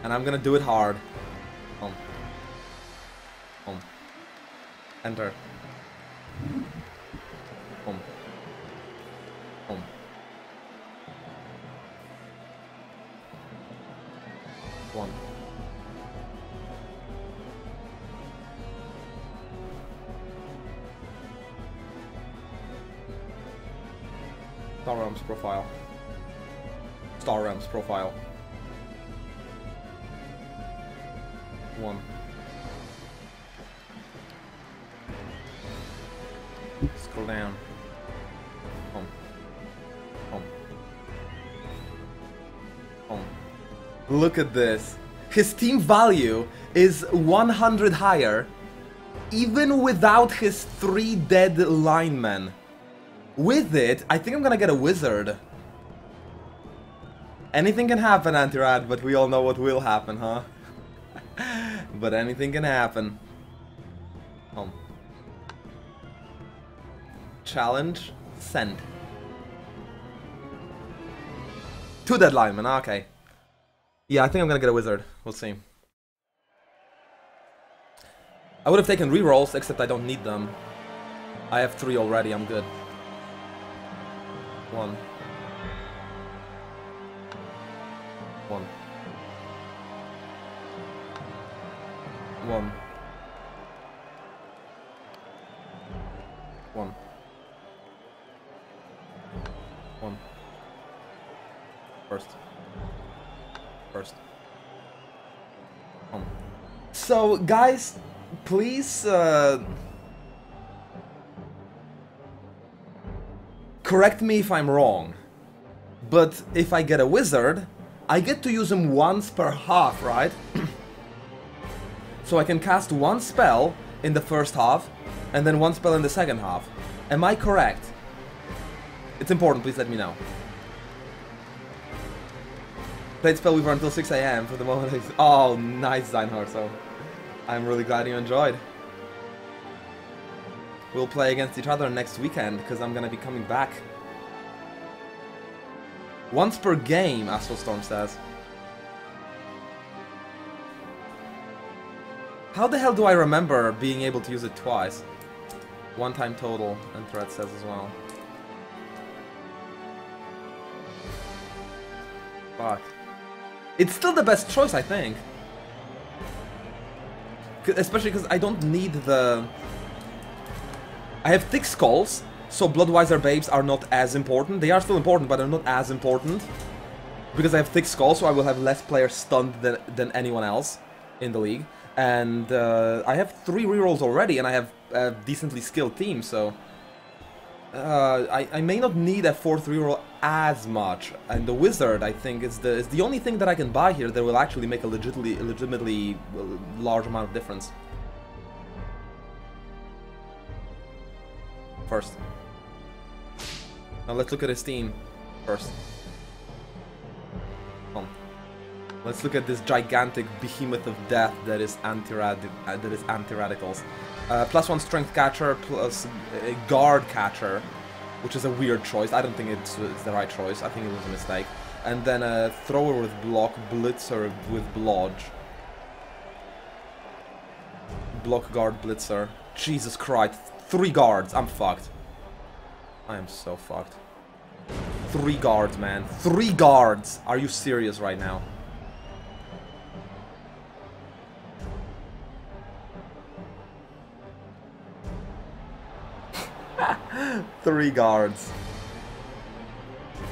And I'm gonna do it hard. Home. Home. Enter. Home. Home. One. Star Realms profile. Star Realms profile. One. Scroll down. Home. Home. Home. Look at this. His team value is 100 higher, even without his 3 dead linemen. With it, I think I'm gonna get a wizard. Anything can happen, Antirad, but we all know what will happen, huh? But anything can happen. Home. Challenge. Send. 2 dead linemen, okay. Yeah, I think I'm gonna get a wizard. We'll see. I would have taken rerolls, except I don't need them. I have 3 already, I'm good. 1. 1. 1. 1. 1. First. First. So, guys, please correct me if I'm wrong, but if I get a wizard, I get to use him once per half, right? So I can cast 1 spell in the first half, and then 1 spell in the second half. Am I correct? It's important, please let me know. Played Spellweaver until 6 AM for the moment. Oh, nice, Zeinhardt, so I'm really glad you enjoyed. We'll play against each other next weekend, because I'm gonna be coming back. Once per game, Astrostorm says. How the hell do I remember being able to use it twice? 1 time total, Antirad says as well. Fuck. It's still the best choice, I think. Especially because I don't need the... I have thick skulls, so Bloodwiser Babes are not as important. They are still important, but they're not as important. Because I have thick skulls, so I will have less players stunned than anyone else in the league. And I have 3 rerolls already, and I have a decently skilled team, so... I may not need a 4th reroll as much, and the wizard, I think, is the only thing that I can buy here that will actually make a legitimately large amount of difference. First. Now let's look at his team first. Let's look at this gigantic behemoth of death that is Antiradicals. +1 strength catcher, plus a guard catcher, which is a weird choice. I don't think it's the right choice. I think it was a mistake. And then a thrower with block, blitzer with blodge. Block, guard, blitzer. Jesus Christ, 3 guards. I'm fucked. I am so fucked. 3 guards, man. 3 guards! Are you serious right now? Three guards.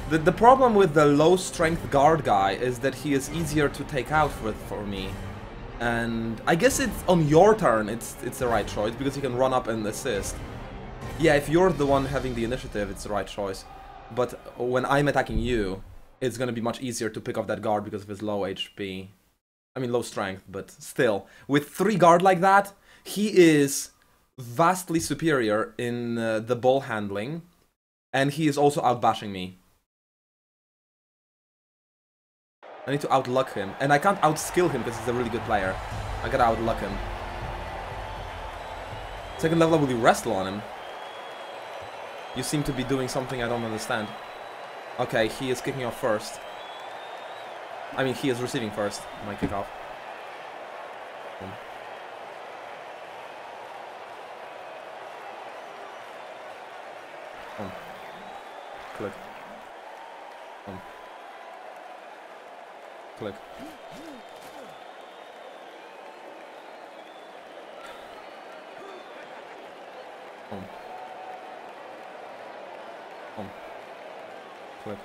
The problem with the low strength guard guy is that he is easier to take out for me. And I guess it's on your turn it's the right choice because you can run up and assist. Yeah, if you're the one having the initiative, it's the right choice. But when I'm attacking you, it's gonna be much easier to pick off that guard because of his low HP. I mean low strength, but still. With 3 guard like that, he is vastly superior in the ball handling, and he is also outbashing me. I need to outluck him, and I can't outskill him because he's a really good player. I gotta outluck him. Second level, will you wrestle on him? You seem to be doing something I don't understand. Okay, he is kicking off first. I mean, he is receiving first. My kickoff. Click. Click. Click.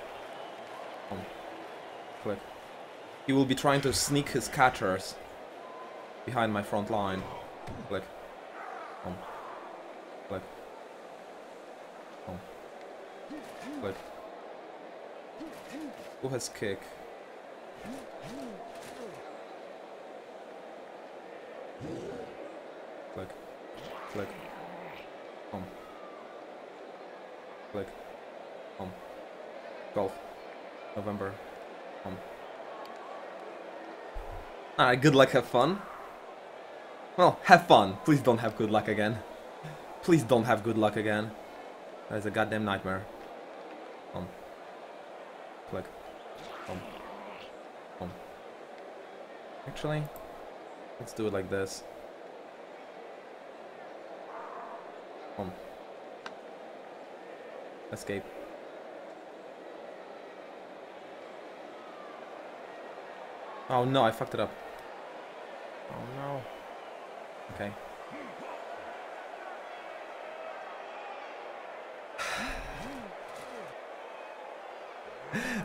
Click. He will be trying to sneak his catchers behind my front line. Click. Click. Click. Who has kick? Click. Click. Click. Golf. November. Alright, good luck, have fun. Well, have fun. Please don't have good luck again. Please don't have good luck again. That is a goddamn nightmare. Click. Actually, let's do it like this. Escape. Oh no, I fucked it up. Oh no. Okay.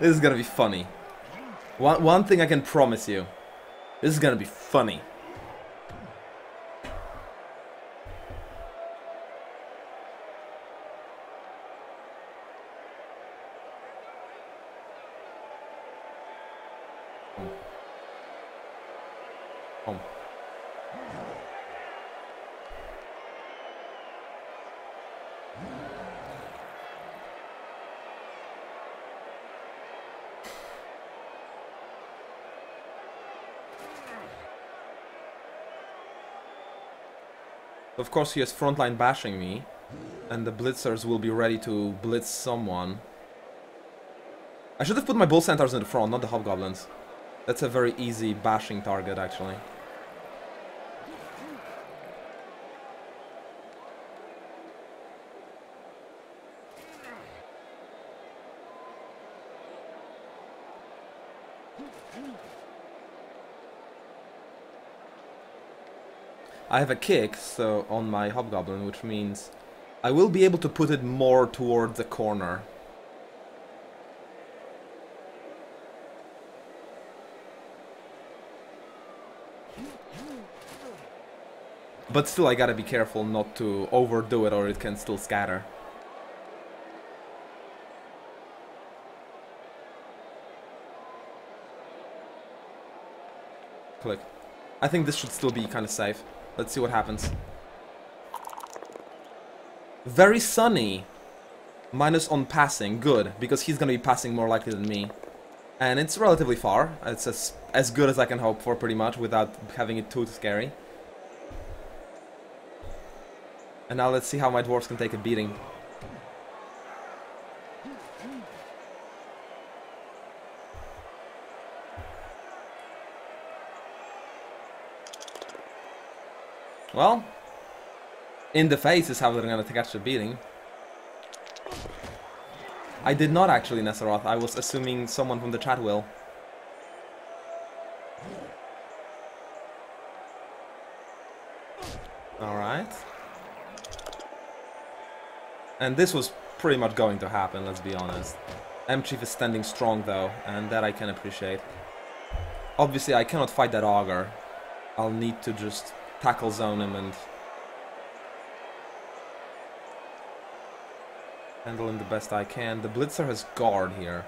This is gonna be funny. One thing I can promise you. This is gonna be funny. Of course, he has frontline bashing me, and the blitzers will be ready to blitz someone. I should have put my bull centaurs in the front, not the hobgoblins. That's a very easy bashing target, actually. I have a kick, so on my hobgoblin, which means I will be able to put it more towards the corner. But still, I gotta be careful not to overdo it, or it can still scatter. Click. I think this should still be kind of safe. Let's see what happens. Very sunny. Minus on passing. Good, because he's gonna be passing more likely than me. And it's relatively far. It's as good as I can hope for, pretty much, without having it too scary. And now let's see how my dwarves can take a beating. Well, in the face is how they're gonna catch the beating. I did not actually, Nesseroth. I was assuming someone from the chat will. Alright. And this was pretty much going to happen, let's be honest. M-Chief is standing strong though, and that I can appreciate. Obviously I cannot fight that augur. I'll need to just tackle zone him and handle him the best I can. The blitzer has guard here.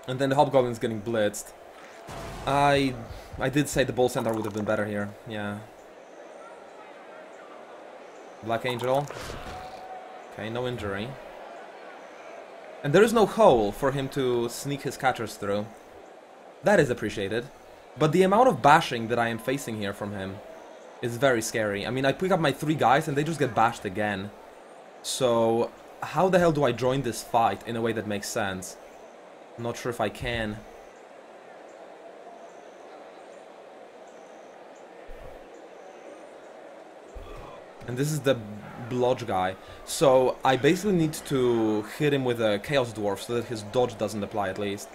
And then the hobgoblin's getting blitzed. I did say the bull centaur would have been better here. Yeah. Black Angel. Okay, no injury. And there is no hole for him to sneak his catchers through. That is appreciated. But the amount of bashing that I am facing here from him is very scary. I mean, I pick up my 3 guys and they just get bashed again. So, how the hell do I join this fight in a way that makes sense? I'm not sure if I can. And this is the blodge guy. So I basically need to hit him with a Chaos Dwarf so that his dodge doesn't apply at least.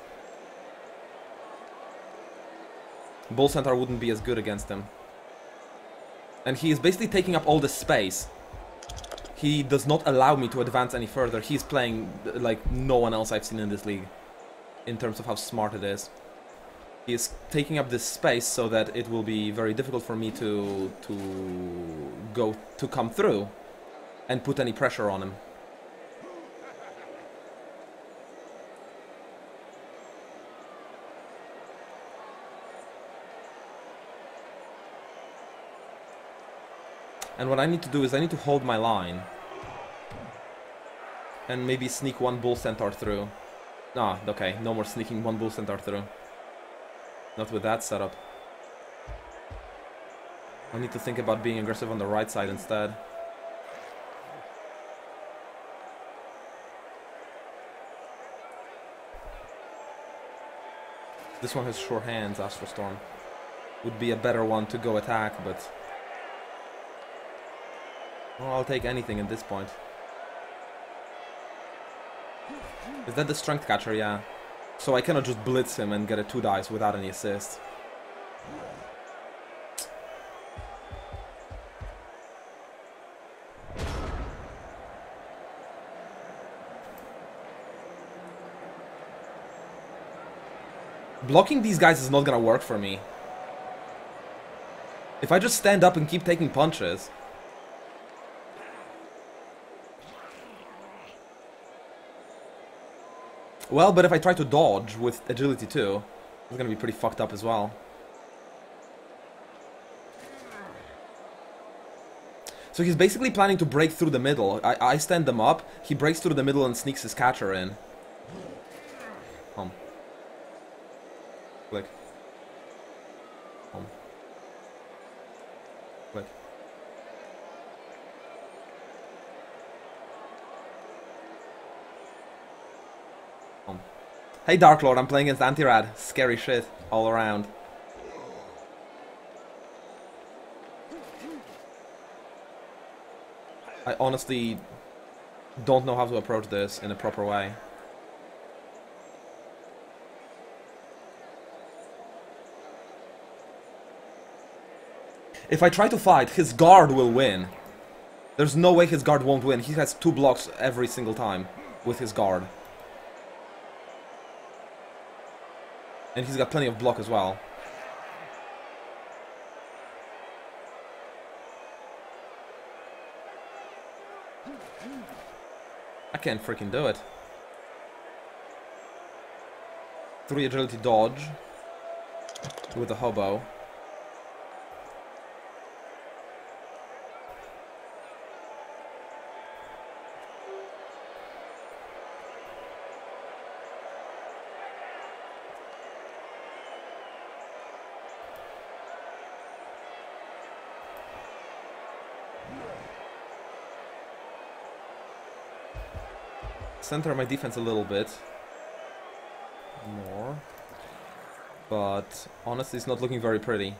Bull Centaur wouldn't be as good against him. And he is basically taking up all the space. He does not allow me to advance any further. He's playing like no one else I've seen in this league, in terms of how smart it is. He is taking up this space so that it will be very difficult for me to come through and put any pressure on him. And what I need to do is I need to hold my line and maybe sneak one Bull Centaur through. Ah, okay, no more sneaking one Bull Centaur through. Not with that setup. I need to think about being aggressive on the right side instead. This one has sure hands, Astral Storm. Would be a better one to go attack, but... well, I'll take anything at this point. Is that the Strength Catcher? Yeah. So I cannot just blitz him and get a 2 dice without any assist. Blocking these guys is not gonna work for me. If I just stand up and keep taking punches... well, but if I try to dodge with agility too, it's gonna be pretty fucked up as well. So he's basically planning to break through the middle. I stand them up, he breaks through the middle and sneaks his catcher in. Click. Click. Hey Dark Lord, I'm playing against Antirad. Scary shit all around. I honestly don't know how to approach this in a proper way. If I try to fight, his guard will win. There's no way his guard won't win. He has 2 blocks every single time with his guard. And he's got plenty of block as well. I can't freaking do it. 3 agility dodge with a hobo. Center my defense a little bit more, but honestly it's not looking very pretty.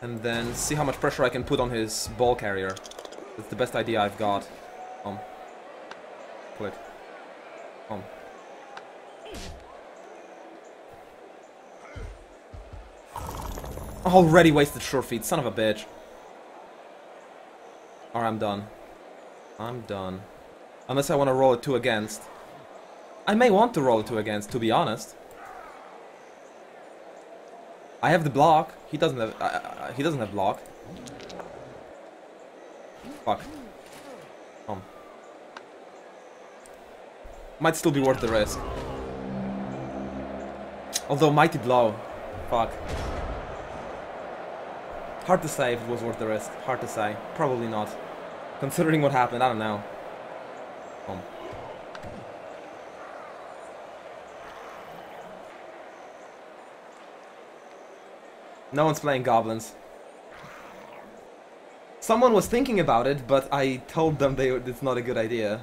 And then see how much pressure I can put on his ball carrier. That's the best idea I've got. Click. Already wasted sure feet, son of a bitch. Alright, I'm done. I'm done. Unless I want to roll a 2 against. I may want to roll a 2 against, to be honest. I have the block. He doesn't have. He doesn't have block. Fuck. Might still be worth the risk. Although mighty blow. Fuck. Hard to say if it was worth the risk. Hard to say. Probably not. Considering what happened, I don't know. No one's playing goblins. Someone was thinking about it, but I told them it's not a good idea.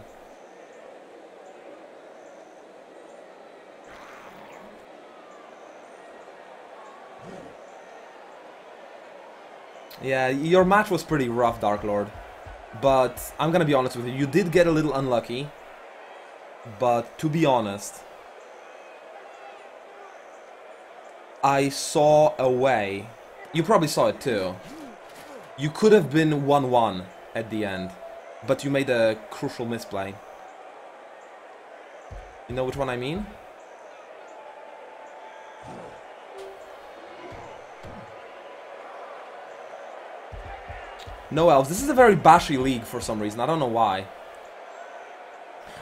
Yeah, your match was pretty rough, Dark Lord. But I'm gonna be honest with you, you did get a little unlucky. But to be honest, I saw a way. You probably saw it too. You could have been 1-1 at the end, but you made a crucial misplay. You know which one I mean? No elves. This is a very bashy league for some reason. I don't know why.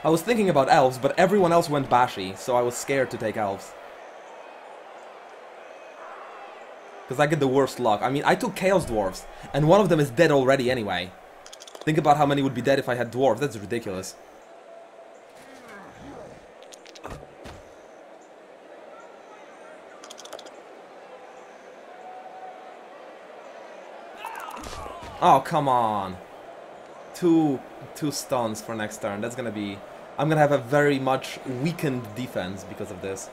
I was thinking about elves, but everyone else went bashy, so I was scared to take elves. Because I get the worst luck. I mean, I took Chaos Dwarves, and one of them is dead already anyway. Think about how many would be dead if I had Dwarves. That's ridiculous. Oh, come on. Two stuns for next turn. That's gonna be... I'm gonna have a very much weakened defense because of this.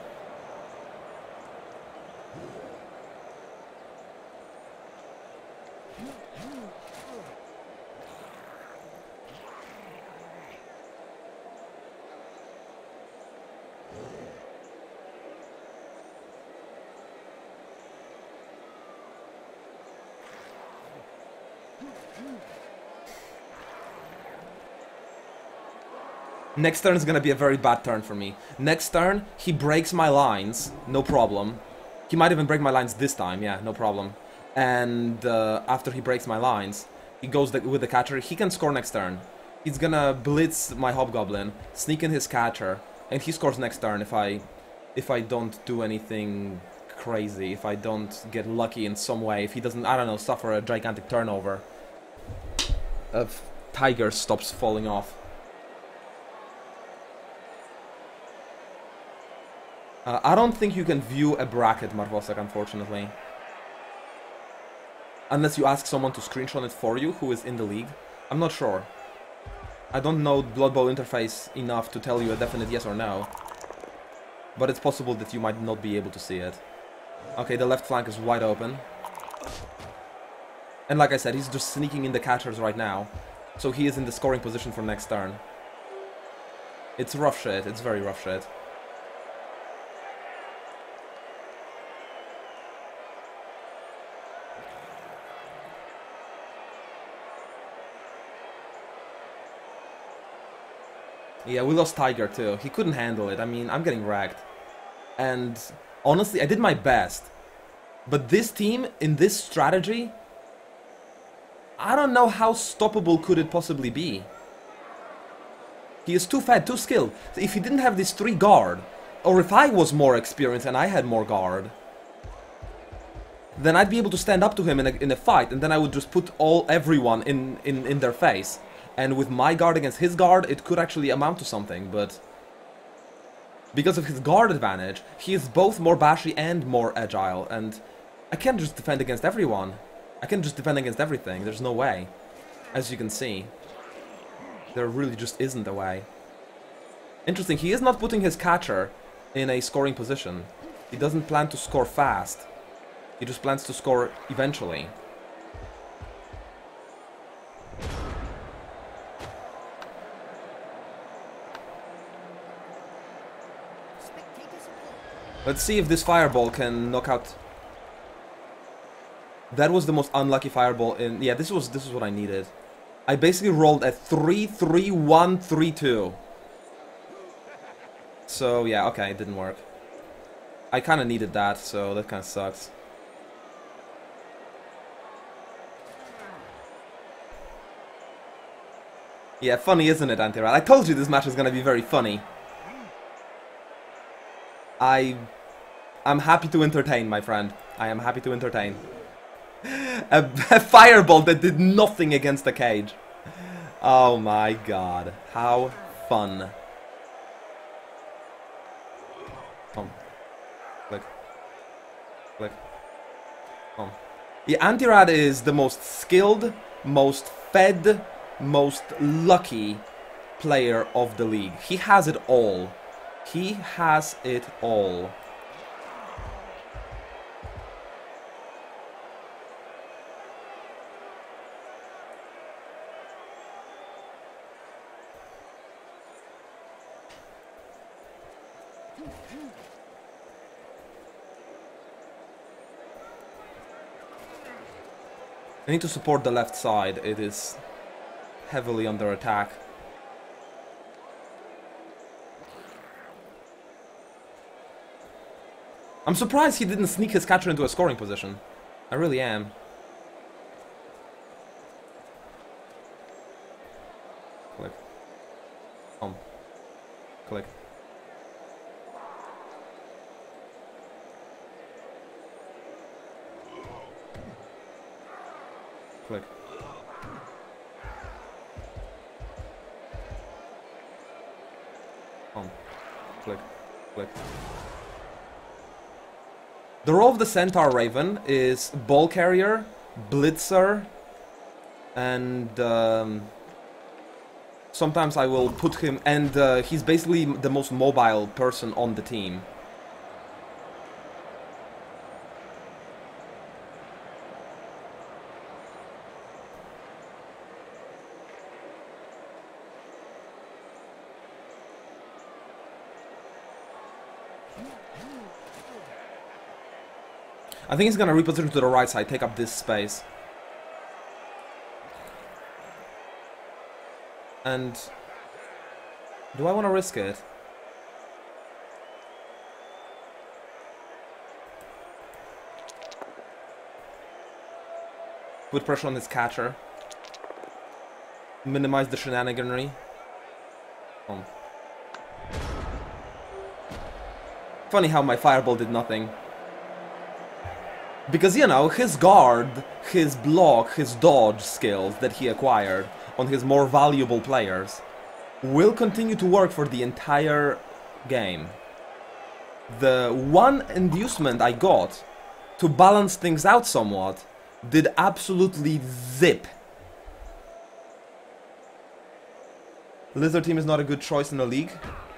Next turn is gonna be a very bad turn for me. Next turn, he breaks my lines, no problem. He might even break my lines this time, yeah, no problem. And after he breaks my lines, he goes with the catcher. He can score next turn. He's gonna blitz my Hobgoblin, sneak in his catcher, and he scores next turn if I don't do anything crazy, if I don't get lucky in some way, if he doesn't, I don't know, suffer a gigantic turnover. If Tiger stops falling off. I don't think you can view a bracket, Marvosek, unfortunately. Unless you ask someone to screenshot it for you, who is in the league. I'm not sure. I don't know Blood Bowl interface enough to tell you a definite yes or no. But it's possible that you might not be able to see it. Okay, the left flank is wide open. And like I said, he's just sneaking in the catchers right now. So he is in the scoring position for next turn. It's rough shit, it's very rough shit. Yeah, we lost Tiger too. He couldn't handle it. I mean, I'm getting wrecked. And honestly, I did my best. But this team, in this strategy, I don't know how stoppable could it possibly be. He is too fat, too skilled. If he didn't have this 3 guard, or if I was more experienced and I had more guard, then I'd be able to stand up to him in a fight, and then I would just put everyone in their face. And with my guard against his guard, it could actually amount to something, but... because of his guard advantage, he is both more bashy and more agile, and I can't just defend against everyone. I can't just defend against everything, there's no way. As you can see. There really just isn't a way. Interesting, he is not putting his catcher in a scoring position. He doesn't plan to score fast. He just plans to score eventually. Let's see if this fireball can knock out. That was the most unlucky fireball in... yeah, this was what I needed. I basically rolled a 3-3-1-3-2. So yeah, okay, it didn't work. I kind of needed that, so that kind of sucks. Yeah, funny, isn't it, Antirad? I told you this match was gonna be very funny. I'm happy to entertain, my friend. I am happy to entertain. A fireball that did nothing against the cage. Oh my god. How fun. Come. Click. Click. Come. Yeah, Antirad is the most skilled, most fed, most lucky player of the league. He has it all. He has it all. I need to support the left side. It is heavily under attack. I'm surprised he didn't sneak his catcher into a scoring position. I really am. Click. Click. Click. Click. Click. The role of the Centaur Raven is ball carrier, blitzer, and sometimes I will put him, and he's basically the most mobile person on the team. I think he's gonna reposition to the right side, take up this space. And do I want to risk it? Put pressure on his catcher. Minimize the shenaniganry. Funny how my fireball did nothing. Because, you know, his guard, his block, his dodge skills that he acquired on his more valuable players will continue to work for the entire game. The one inducement I got to balance things out somewhat did absolutely zip. Lizard team is not a good choice in the league.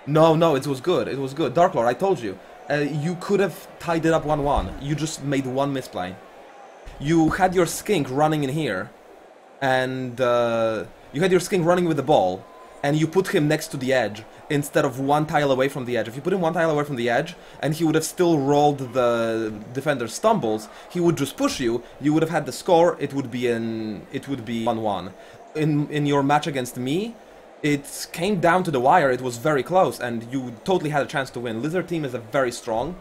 No, it was good. It was good. Dark Lord, I told you. You could have tied it up 1-1. You just made one misplay. You had your skink running in here, and you had your skink running with the ball, and you put him next to the edge instead of one tile away from the edge. If you put him one tile away from the edge, and he would have still rolled the defender's stumbles, he would just push you. You would have had the score. It would be 1-1. In your match against me, it came down to the wire. It was very close, and you totally had a chance to win. Lizard team is very strong,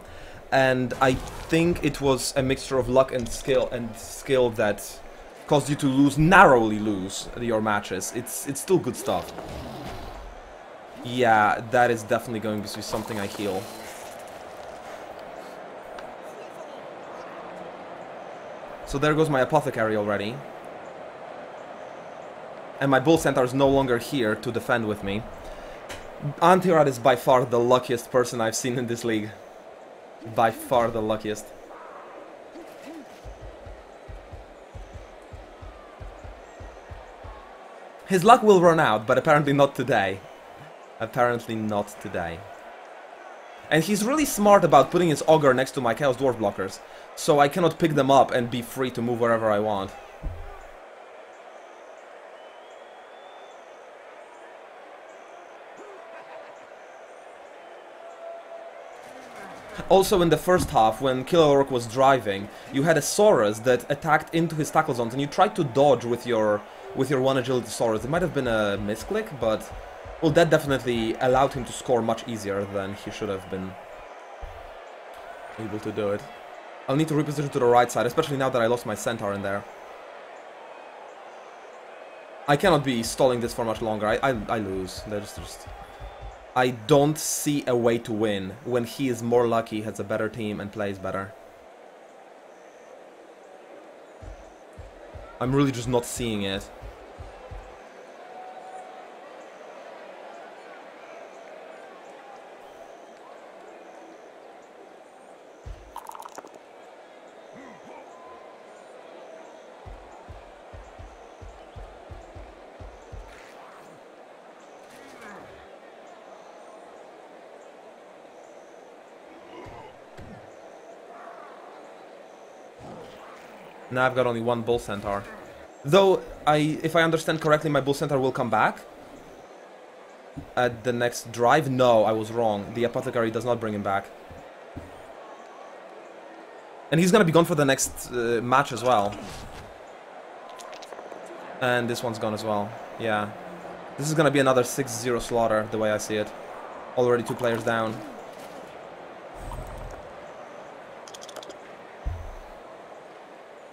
and I think it was a mixture of luck and skill that caused you to narrowly lose your matches. It's still good stuff. Yeah, that is definitely going to be something I heal. So there goes my apothecary already. And my Bull Centaur is no longer here to defend with me. Antirad is by far the luckiest person I've seen in this league. By far the luckiest. His luck will run out, but apparently not today. Apparently not today. And he's really smart about putting his Ogre next to my Chaos Dwarf blockers, so I cannot pick them up and be free to move wherever I want. Also, in the first half, when Killer Orc was driving, you had a Saurus that attacked into his tackle zones, and you tried to dodge with your one agility Saurus. It might have been a misclick, but well, that definitely allowed him to score much easier than he should have been able to do it. I'll need to reposition to the right side, especially now that I lost my Centaur in there. I cannot be stalling this for much longer. I lose. There's just... I don't see a way to win when he is more lucky, has a better team, and plays better. I'm really just not seeing it. Now I've got only one Bull Centaur. Though, if I understand correctly, my Bull Centaur will come back. at the next drive? No, I was wrong. The Apothecary does not bring him back. And he's gonna be gone for the next match as well. And this one's gone as well. Yeah. This is gonna be another 6-0 slaughter, the way I see it. Already 2 players down.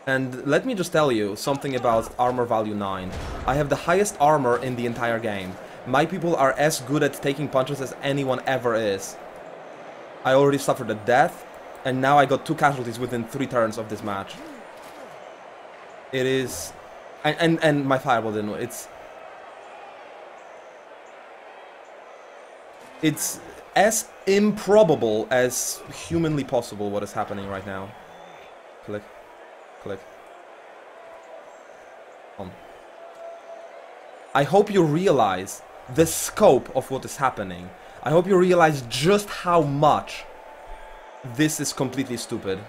And let me just tell you something about armor value 9. I have the highest armor in the entire game. My people are as good at taking punches as anyone ever is. I already suffered a death, and now I got 2 casualties within 3 turns of this match. It is... And my fireball didn't... It's as improbable as humanly possible what is happening right now. Click. Click. I hope you realize the scope of what is happening. I hope you realize just how much this is completely stupid.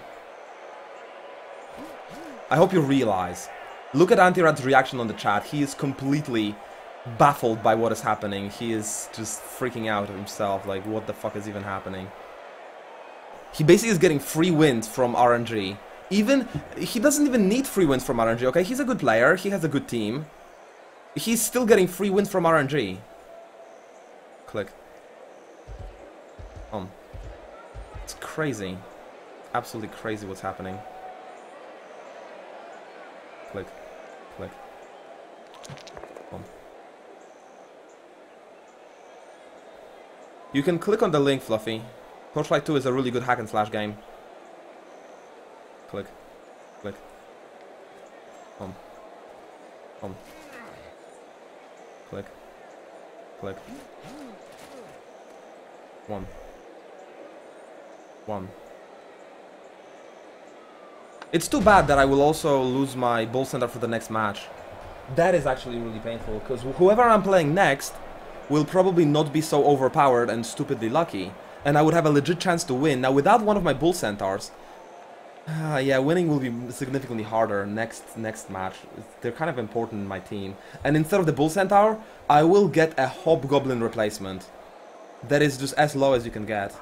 I hope you realize. Look at Antirad's reaction on the chat. He is completely baffled by what is happening. He is just freaking out himself. Like, what the fuck is even happening? He basically is getting free wins from RNG. He doesn't even need free wins from RNG, okay? He's a good player. He has a good team. He's still getting free wins from RNG. Click. It's crazy. Absolutely crazy what's happening. Click. Click. You can click on the link, Fluffy. Torchlight 2 is a really good hack and slash game. Click. Click. Click. Click. 1. It's too bad that I will also lose my Bull Center for the next match. That is actually really painful, because whoever I'm playing next will probably not be so overpowered and stupidly lucky, and I would have a legit chance to win. Now, without one of my Bull Centaurs, yeah, winning will be significantly harder next match. They're kind of important in my team. And instead of the Bull Centaur, I will get a Hobgoblin replacement. That is just as low as you can get.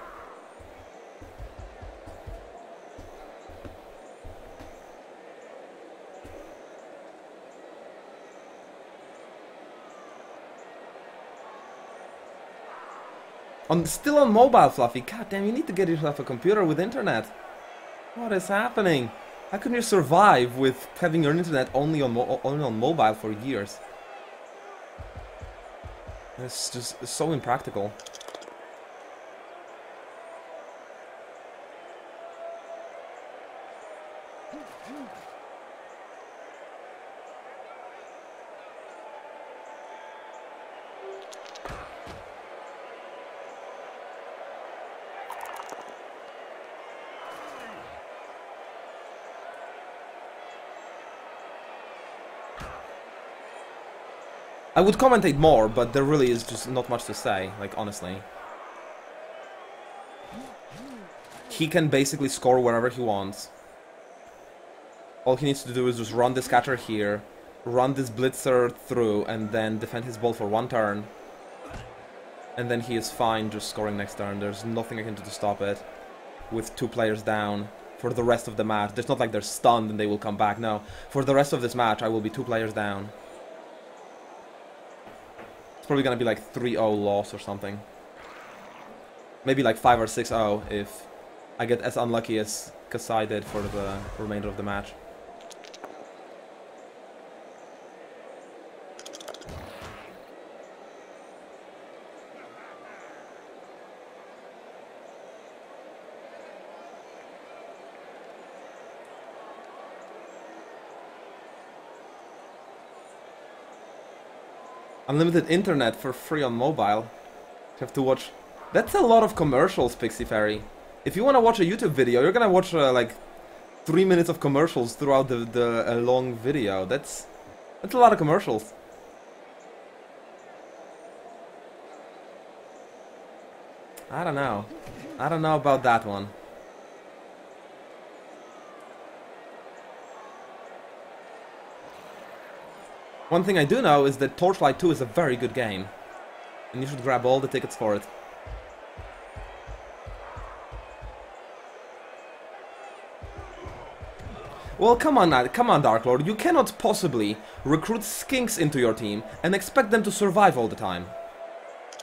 Still on mobile, Fluffy. God damn, you need to get yourself a computer with internet. What is happening? How can you survive with having your internet only on mobile for years? It's just so impractical. I would commentate more, but there really is just not much to say, like, honestly. He can basically score wherever he wants. All he needs to do is just run this catcher here, run this blitzer through, and then defend his ball for 1 turn. And then he is fine just scoring next turn. There's nothing I can do to stop it. With 2 players down for the rest of the match. It's not like they're stunned and they will come back, no. For the rest of this match, I will be 2 players down. Probably gonna be like 3-0 loss or something. Maybe like 5 or 6-0 if I get as unlucky as Kasai did for the remainder of the match. Unlimited internet for free on mobile. You have to watch... That's a lot of commercials, Pixie Fairy. If you want to watch a YouTube video, you're gonna watch like 3 minutes of commercials throughout the long video. That's a lot of commercials. I don't know. I don't know about that one. One thing I do know is that Torchlight 2 is a very good game. And you should grab all the tickets for it. Well, come on, Dark Lord. You cannot possibly recruit skinks into your team and expect them to survive all the time.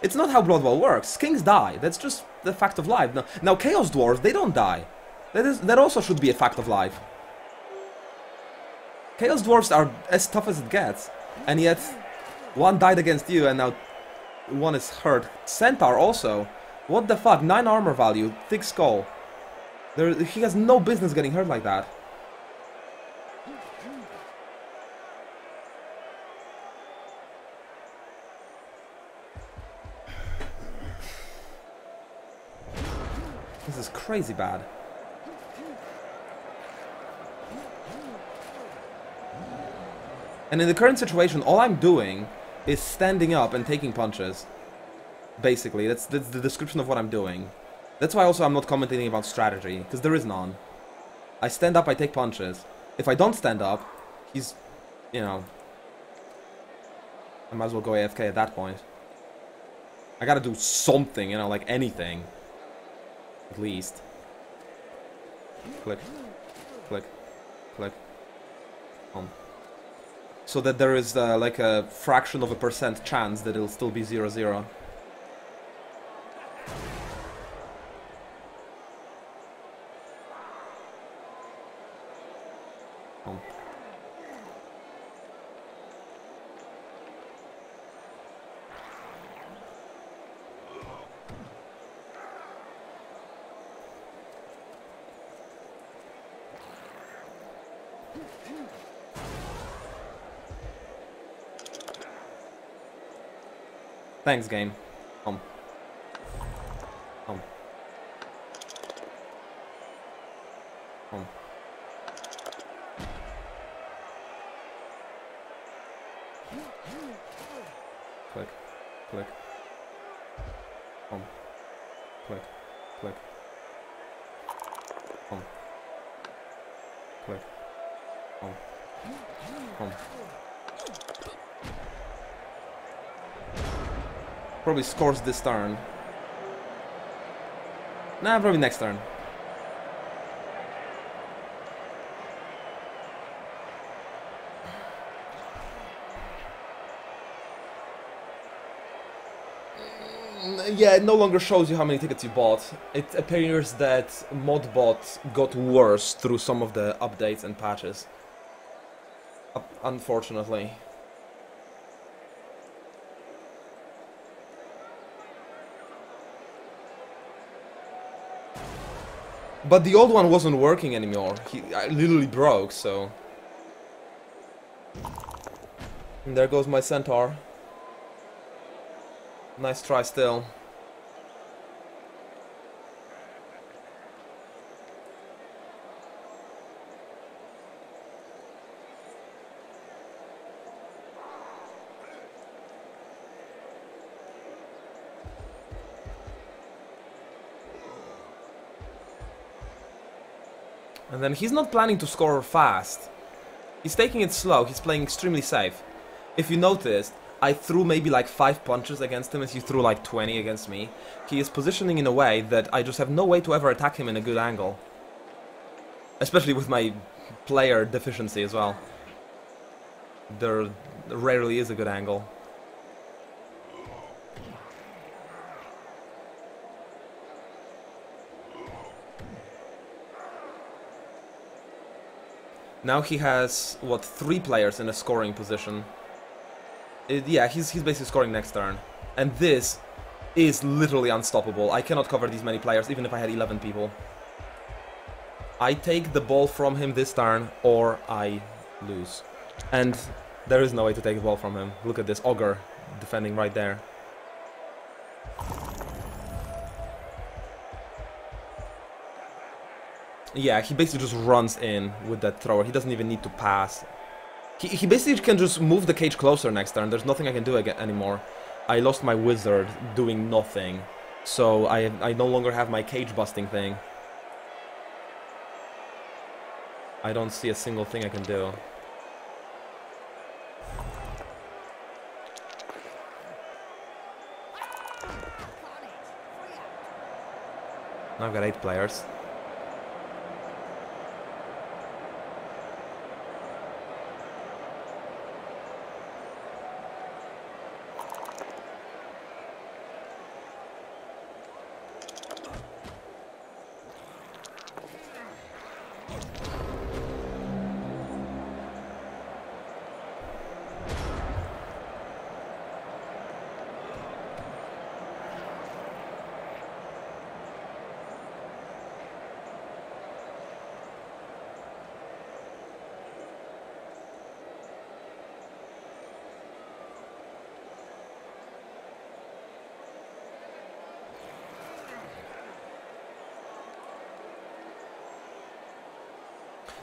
It's not how Blood Bowl works. Skinks die. That's just the fact of life. Now Chaos Dwarves, they don't die. That also should be a fact of life. Chaos Dwarves are as tough as it gets. And yet, one died against you and now one is hurt. Centaur also. What the fuck? 9 armor value. Thick skull. He has no business getting hurt like that. This is crazy bad. And in the current situation, all I'm doing is standing up and taking punches. Basically, that's the description of what I'm doing. That's why also I'm not commenting about strategy, because there is none. I stand up, I take punches. If I don't stand up, he's, you know... I might as well go AFK at that point. I gotta do something, you know, like anything. At least. Click. Click. Click. So that there is like a fraction of a % chance that it'll still be 0-0. Thanks, game. Click. Click. Click. Click. Click. Probably scores this turn. Nah, probably next turn. Yeah, it no longer shows you how many tickets you bought. It appears that Modbot got worse through some of the updates and patches. Unfortunately. But the old one wasn't working anymore. I literally broke, so... And there goes my Centaur. Nice try still. And then he's not planning to score fast. He's taking it slow, he's playing extremely safe. If you noticed, I threw maybe like 5 punches against him as he threw like 20 against me. He is positioning in a way that I just have no way to ever attack him in a good angle. Especially with my player deficiency as well. There rarely is a good angle. Now he has, what, 3 players in a scoring position. Yeah, he's basically scoring next turn. And this is literally unstoppable. I cannot cover these many players, even if I had 11 people. I take the ball from him this turn, or I lose. And there is no way to take the ball from him. Look at this, Ogre defending right there. Yeah, he basically just runs in with that thrower. He doesn't even need to pass. He basically can just move the cage closer next turn. There's nothing I can do anymore. I lost my wizard doing nothing. So I no longer have my cage busting thing. I don't see a single thing I can do. Now I've got 8 players.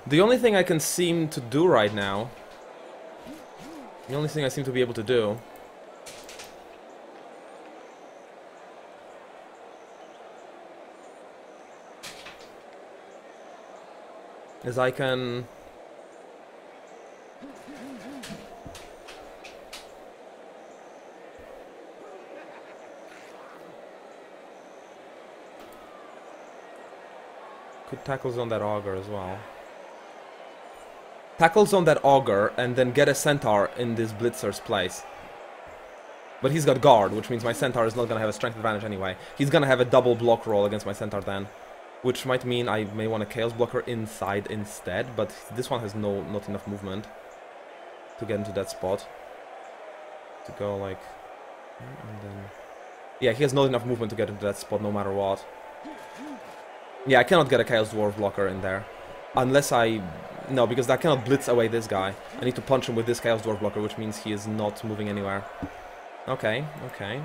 The only thing I can seem to do right now, the only thing I seem to be able to do, is I can... could tackle zone that auger as well. Tackle zone that auger and then get a centaur in this blitzer's place. But he's got guard, which means my centaur is not gonna have a strength advantage anyway. He's gonna have a double block roll against my centaur then, which might mean I may want a chaos blocker inside instead, but this one has not enough movement to get into that spot. To go like... and then... yeah, he has not enough movement to get into that spot no matter what. Yeah, I cannot get a chaos dwarf blocker in there. Unless I... no, because I cannot blitz away this guy. I need to punch him with this chaos dwarf blocker, which means he is not moving anywhere. Okay, okay.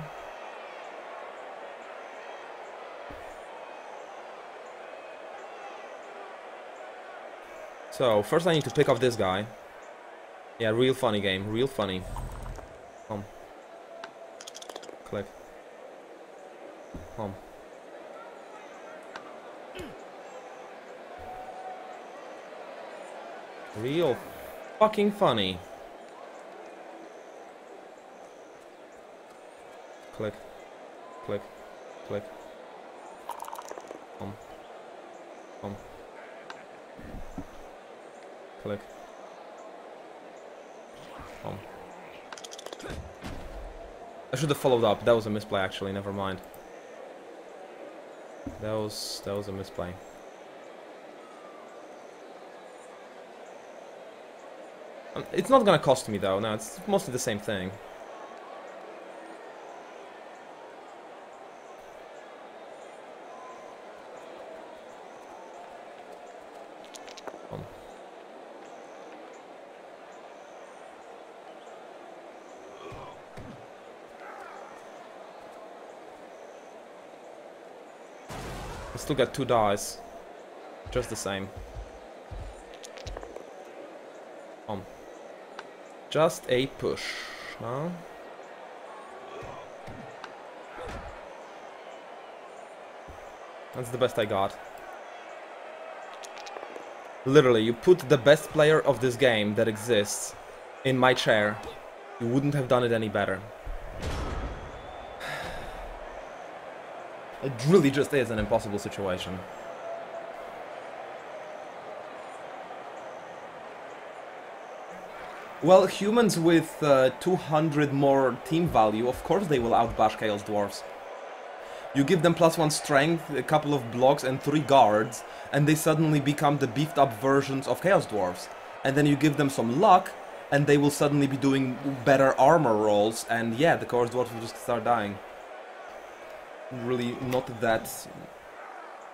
So, first I need to pick off this guy. Yeah, real funny game, real funny. Home. Click. Home. Real fucking funny. Click. Click. Click. Home. Home. Click. Home. I should have followed up. That was a misplay actually, never mind. That was a misplay. It's not gonna cost me though, no, it's mostly the same thing. I still got 2 dice. Just the same. Just a push, huh? That's the best I got. Literally, you put the best player of this game that exists in my chair. You wouldn't have done it any better. It really just is an impossible situation. Well, humans with 200 more team value, of course they will outbash Chaos Dwarfs. You give them +1 strength, a couple of blocks and 3 guards, and they suddenly become the beefed up versions of Chaos Dwarfs. And then you give them some luck, and they will suddenly be doing better armor rolls, and yeah, the Chaos Dwarfs will just start dying. Really not that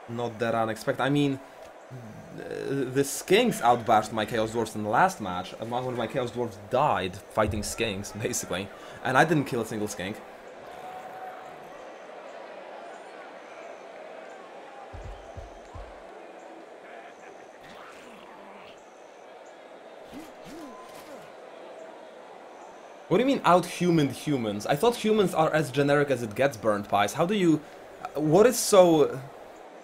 unexpected. I mean... the skinks outbashed my Chaos Dwarfs in the last match. One of my Chaos Dwarfs died fighting skinks, basically. And I didn't kill a single skink. What do you mean out-humaned humans? I thought humans are as generic as it gets, Burnt Pies. How do you... what is so...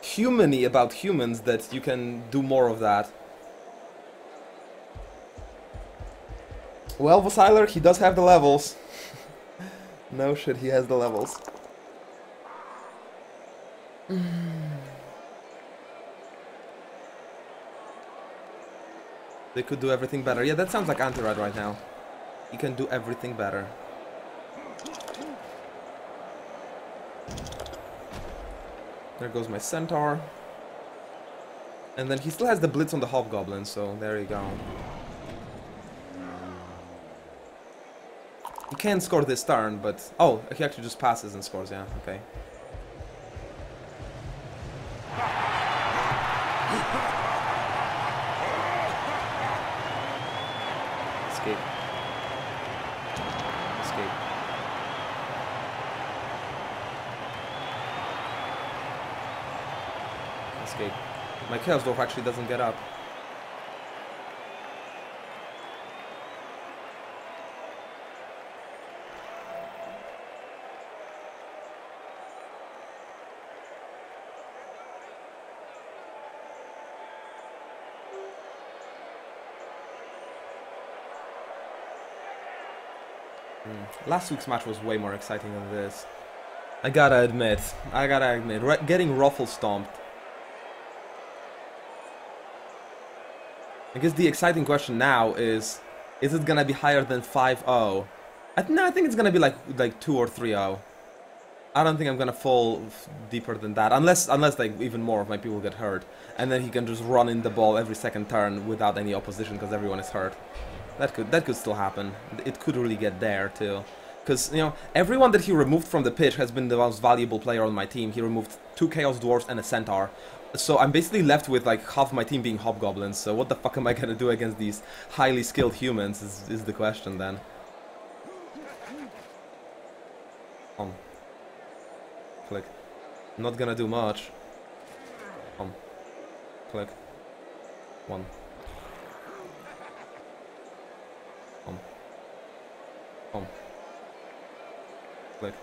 human-y about humans that you can do more of that? Well, Vosiler, he does have the levels. No shit, he has the levels. They could do everything better. Yeah, that sounds like Antirad right now. He can do everything better. There goes my Centaur. And then he still has the Blitz on the Hobgoblin, so there you go. He can score this turn, but... Oh, he actually just passes and scores, yeah, okay. Escape. Escape. Escape. My Chaos Dwarf actually doesn't get up. Last week's match was way more exciting than this. I gotta admit, getting Ruffle stomped. I guess the exciting question now is it gonna be higher than 5-0? No, I think it's gonna be like 2 or 3-0. I don't think I'm gonna fall deeper than that, unless like even more of my people get hurt, and then he can just run in the ball every second turn without any opposition because everyone is hurt. That could still happen. It could really get there too, because you know everyone that he removed from the pitch has been the most valuable player on my team. He removed 2 Chaos Dwarfs and a Centaur, so I'm basically left with like half my team being Hobgoblins. So what the fuck am I gonna do against these highly skilled humans? Is the question then. Click. Not gonna do much. Click. 1. Click.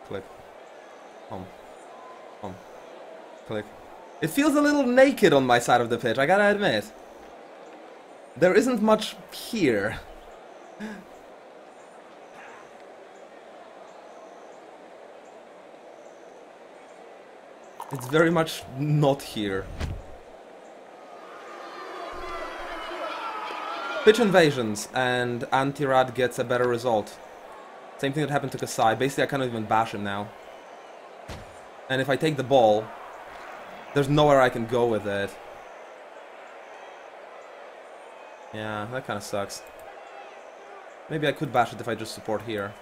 Click. Click. It feels a little naked on my side of the pitch, I gotta admit. There isn't much here. It's very much not here. Pitch invasions, and Antirad gets a better result. Same thing that happened to Kasai. Basically, I can't even bash him now. And if I take the ball, there's nowhere I can go with it. Yeah, that kind of sucks. Maybe I could bash it if I just support here.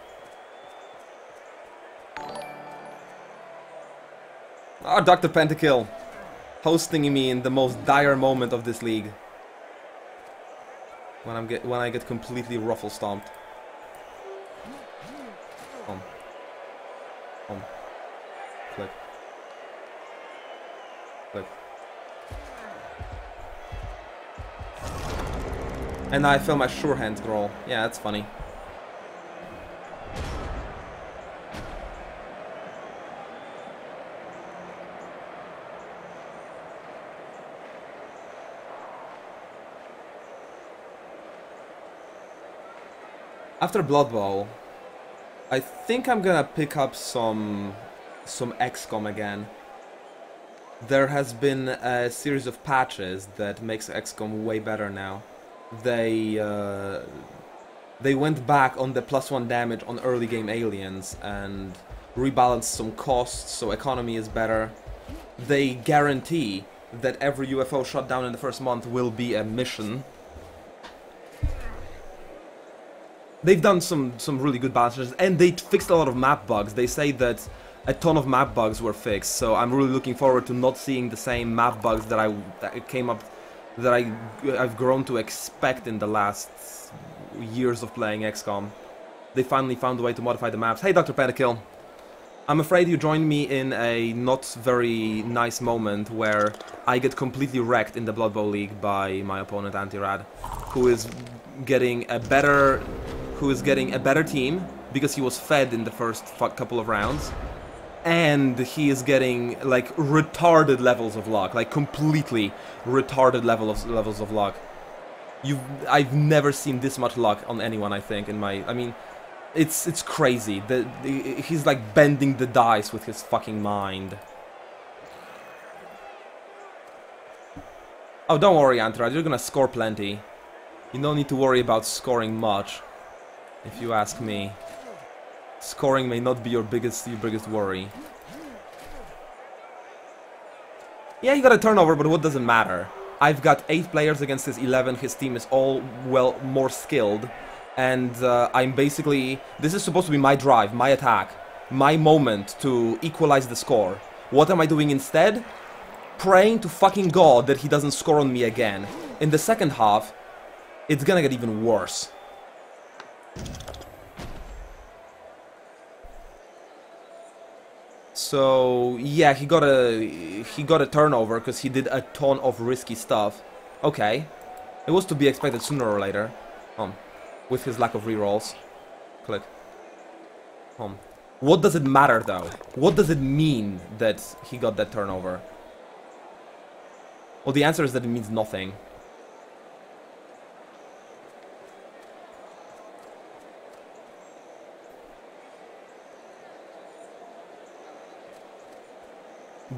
Ah, oh, Dr. Pentakill, hosting me in the most dire moment of this league. When I get completely ruffle stomped. Click. Click. And I feel my sure hand scroll. Yeah, that's funny. After Blood Bowl, I think I'm gonna pick up some XCOM again. There has been a series of patches that makes XCOM way better now. They went back on the +1 damage on early game aliens and rebalanced some costs, so economy is better. They guarantee that every UFO shot down in the first month will be a mission. They've done some really good balances, and they fixed a lot of map bugs. They say that a ton of map bugs were fixed, so I'm really looking forward to not seeing the same map bugs that I've grown to expect in the last years of playing XCOM. They finally found a way to modify the maps. Hey, Dr. Pentakill. I'm afraid you joined me in a not very nice moment where I get completely wrecked in the Blood Bowl League by my opponent Antirad, who is getting a better team because he was fed in the first couple of rounds, and he is getting like retarded levels of luck, like completely retarded levels of luck. I've never seen this much luck on anyone, I think, I mean, it's crazy. He's like bending the dice with his fucking mind. Oh, don't worry, Antirad, you're gonna score plenty. You don't need to worry about scoring much, if you ask me. Scoring may not be your biggest worry. Yeah, he got a turnover, but what does it matter? I've got 8 players against his 11, his team is all, well, more skilled. And I'm basically... This is supposed to be my drive, my attack, my moment to equalize the score. What am I doing instead? Praying to fucking God that he doesn't score on me again. In the second half, it's gonna get even worse. So yeah, he got a turnover because he did a ton of risky stuff. Okay, it was to be expected sooner or later. With his lack of rerolls. Click. What does it matter though? What does it mean that he got that turnover? Well, the answer is that it means nothing.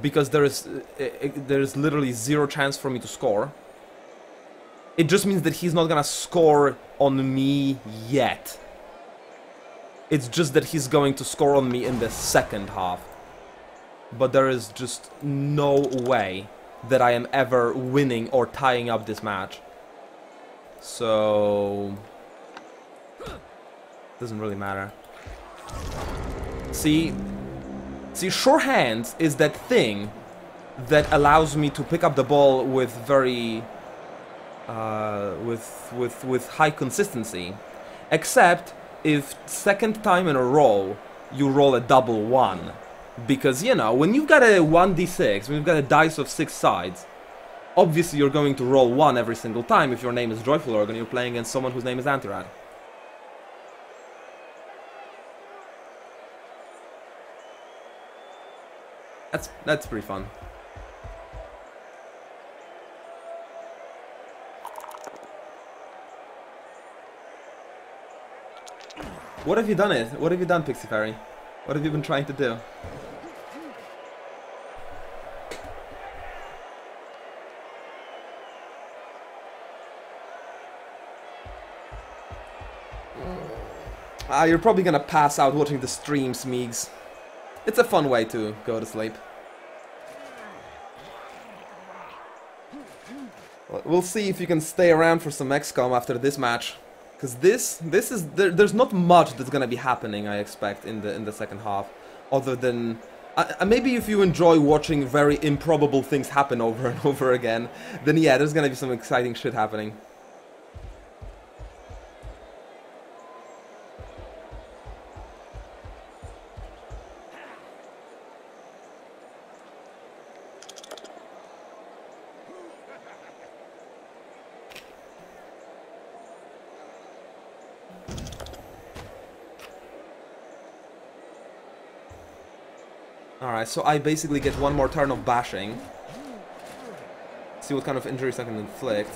Because there is literally 0 chance for me to score. It just means that he's not gonna score on me yet. It's just that he's going to score on me in the second half. But there is just no way that I am ever winning or tying up this match. So... doesn't really matter. See, sure hands is that thing that allows me to pick up the ball with very... with high consistency. Except if second time in a row you roll a double 1. Because, you know, when you've got a 1d6, when you've got a dice of 6 sides, obviously you're going to roll 1 every single time if your name is Joyful Organ and you're playing against someone whose name is Antirad. That's pretty fun. What have you done it? What have you done, Pixie Fairy? What have you been trying to do? You're probably gonna pass out watching the stream, Smeegs. It's a fun way to go to sleep. We'll see if you can stay around for some XCOM after this match. Because there's not much that's gonna be happening, I expect, in the second half, other than maybe if you enjoy watching very improbable things happen over and over again, then yeah, there's gonna be some exciting shit happening. Alright, so I basically get one more turn of bashing. See what kind of injuries I can inflict.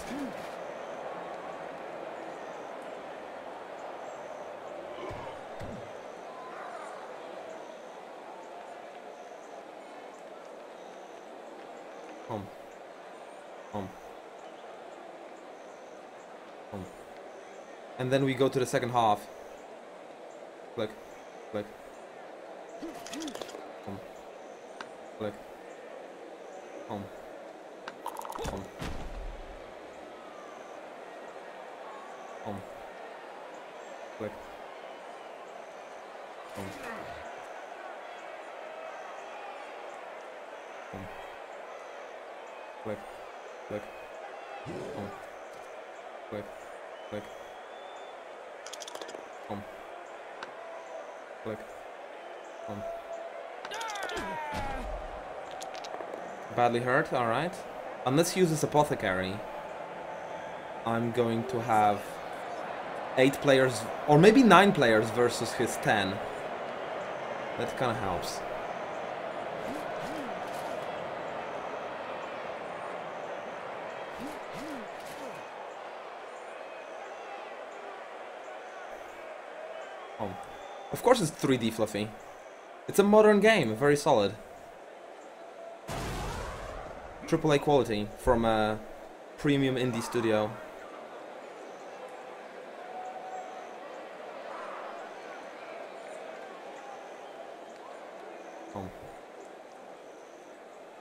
And then we go to the second half. Click. Click. Click. Click. Click. Click. Click. Click. Click. Badly hurt, alright. Unless he uses Apothecary, I'm going to have 8 players, or maybe 9 players versus his 10. That kinda helps. Of course it's 3D fluffy. It's a modern game, very solid. AAA quality from premium indie studio.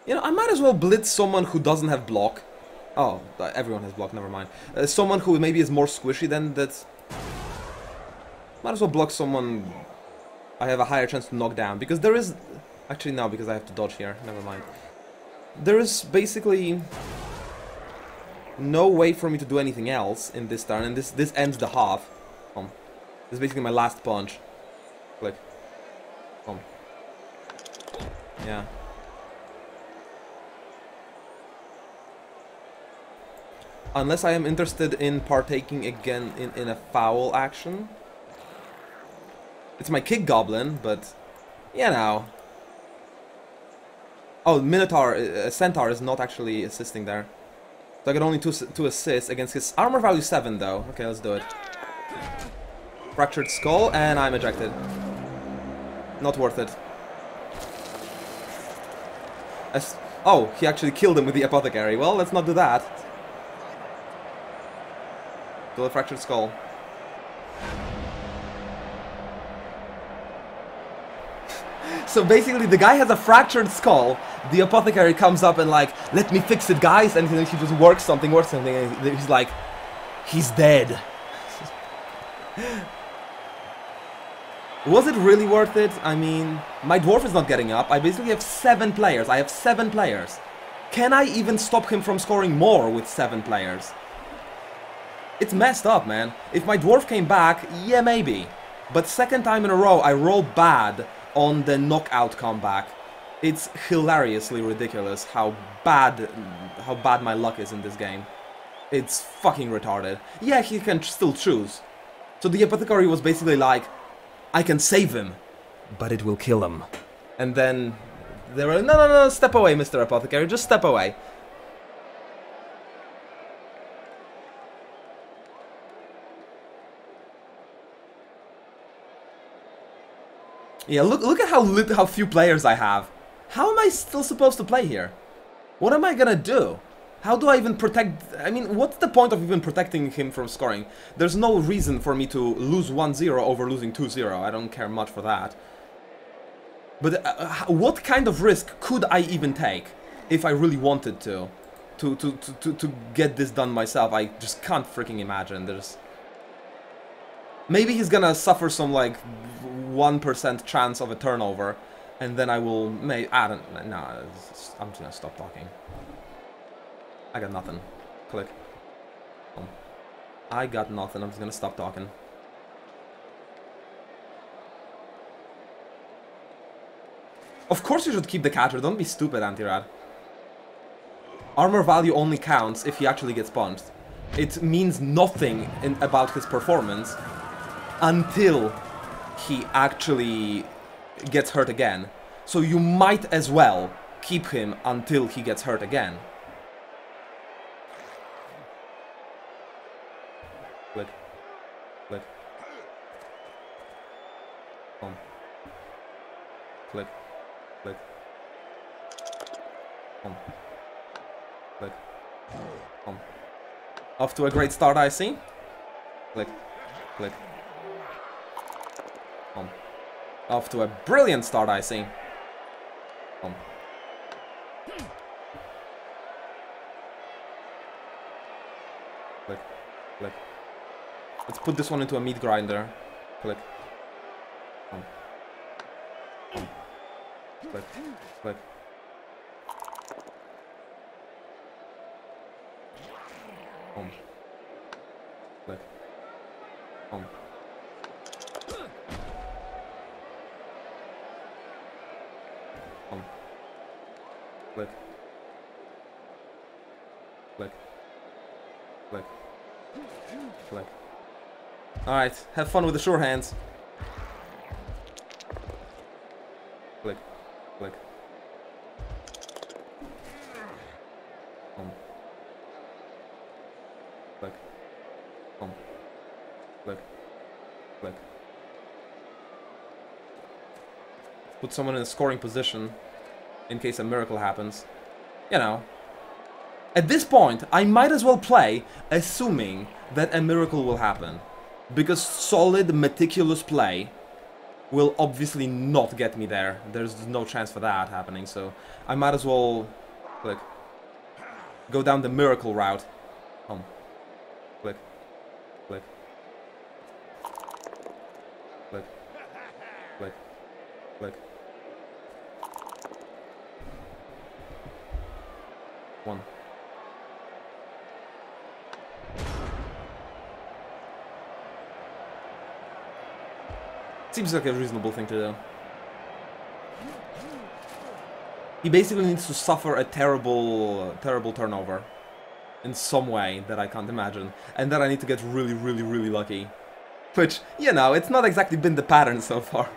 You know, I might as well blitz someone who doesn't have block. Oh, everyone has block, never mind. Someone who maybe is more squishy than that. Might as well block someone I have a higher chance to knock down. Because there is... Actually, no, because I have to dodge here. Never mind. There is basically no way for me to do anything else in this turn. And this ends the half. This is basically my last punch. Click. Yeah. Unless I am interested in partaking again in a foul action. It's my kick goblin, but you know. Oh, Minotaur, Centaur is not actually assisting there. So I get only two assists against his armor value 7 though. Okay, let's do it. Fractured skull, and I'm ejected. Not worth it. Oh, he actually killed him with the apothecary. Well, let's not do that. Do a fractured skull. So basically, the guy has a fractured skull. The apothecary comes up and like, let me fix it, guys. And he just works something. And he's like, he's dead. Was it really worth it? I mean, my dwarf is not getting up. I basically have 7 players. I have 7 players. Can I even stop him from scoring more with 7 players? It's messed up, man. If my dwarf came back, yeah, maybe. But second time in a row, I rolled bad on the knockout comeback. It's hilariously ridiculous how bad my luck is in this game. It's fucking retarded. Yeah, he can still choose. So the apothecary was basically like, I can save him, but it will kill him. And then they were like, no, step away, Mr. Apothecary, just step away. Yeah, look at how few players I have. How am I still supposed to play here? What am I gonna do? How do I even protect... I mean, what's the point of even protecting him from scoring? There's no reason for me to lose 1-0 over losing 2-0. I don't care much for that. But what kind of risk could I even take if I really wanted to get this done myself? I just can't freaking imagine. There's... Maybe he's gonna suffer some, like, 1% chance of a turnover, and then I will... I don't... No, I'm just gonna stop talking. I got nothing. Click. I got nothing. I'm just gonna stop talking. Of course you should keep the catcher. Don't be stupid, Antirad. Armor value only counts if he actually gets punched. It means nothing about his performance until he actually gets hurt again. So you might as well keep him until he gets hurt again. Click. Click. Click. Click. Click. Off to a great start, I see. Click. Click. Off to a brilliant start, I see. Click. Click. Let's put this one into a meat grinder. Click. Click. Click. Click. Click. Click. Click. Click. Alright, have fun with the sure hands. Click. Click. Click. Click. Click. Put someone in a scoring position in case a miracle happens. You know. At this point, I might as well play assuming that a miracle will happen. Because solid, meticulous play will obviously not get me there. There's no chance for that happening, so I might as well, click, go down the miracle route. Click, click, click, click, click. 1. Seems like a reasonable thing to do. He basically needs to suffer a terrible turnover. In some way that I can't imagine. And then I need to get really, really, really lucky. Which, you know, it's not exactly been the pattern so far.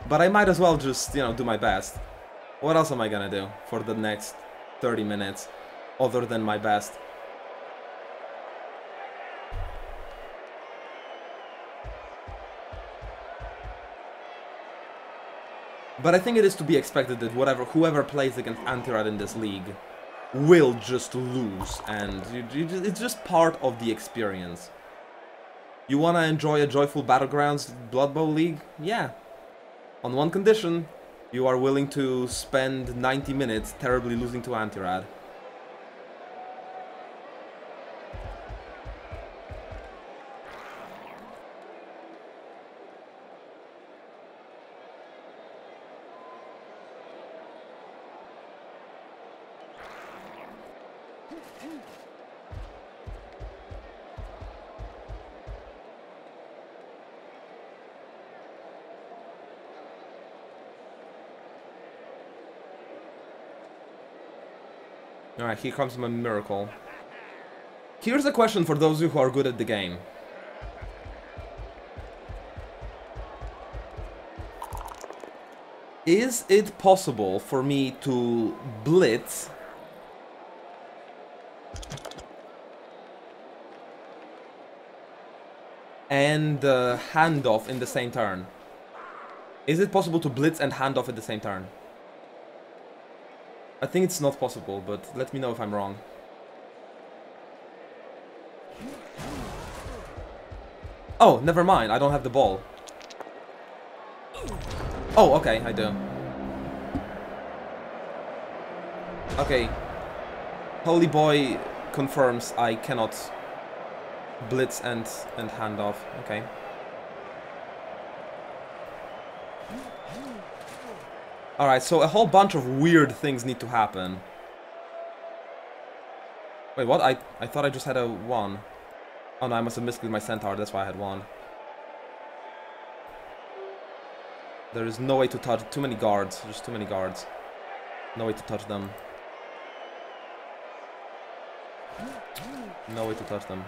But I might as well just, you know, do my best. What else am I gonna do for the next 30 minutes? Other than my best. But I think it is to be expected that whoever plays against Antirad in this league will just lose, and it's just part of the experience. You wanna enjoy a joyful Battlegrounds Blood Bowl League? Yeah. On one condition, you are willing to spend 90 minutes terribly losing to Antirad. Alright, here comes my miracle. Here's a question for those of you who are good at the game. Is it possible for me to blitz and hand off in the same turn? Is it possible to blitz and hand off at the same turn? I think it's not possible, but let me know if I'm wrong. Oh, never mind, I don't have the ball. Oh, okay, I do. Okay. Holy Boy confirms I cannot blitz and hand off. Okay. Alright, so a whole bunch of weird things need to happen. Wait, what? I thought I just had a 1. Oh no, I must have misclicked my centaur, that's why I had 1. There is no way to touch. Too many guards. There's too many guards. No way to touch them. No way to touch them.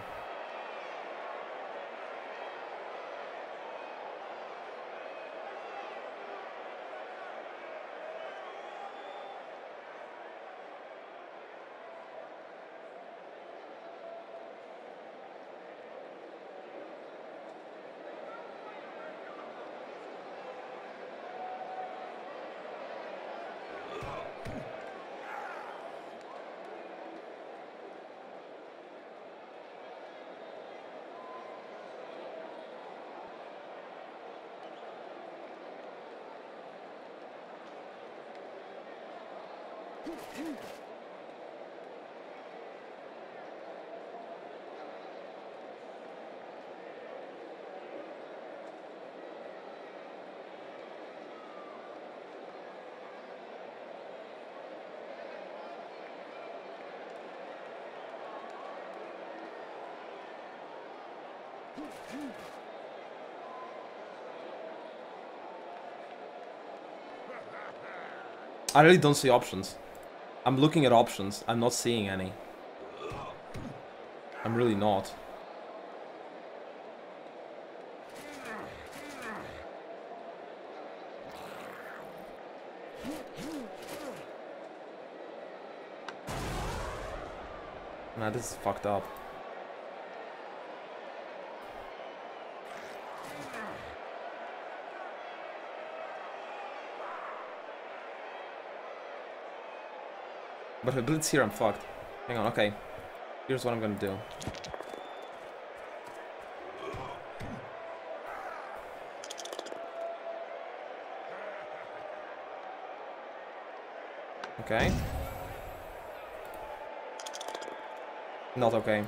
I really don't see options. I'm looking at options. I'm not seeing any. I'm really not. Nah, this is fucked up. But if I blitz here, I'm fucked. Hang on, okay. Here's what I'm gonna do. Okay. Not okay.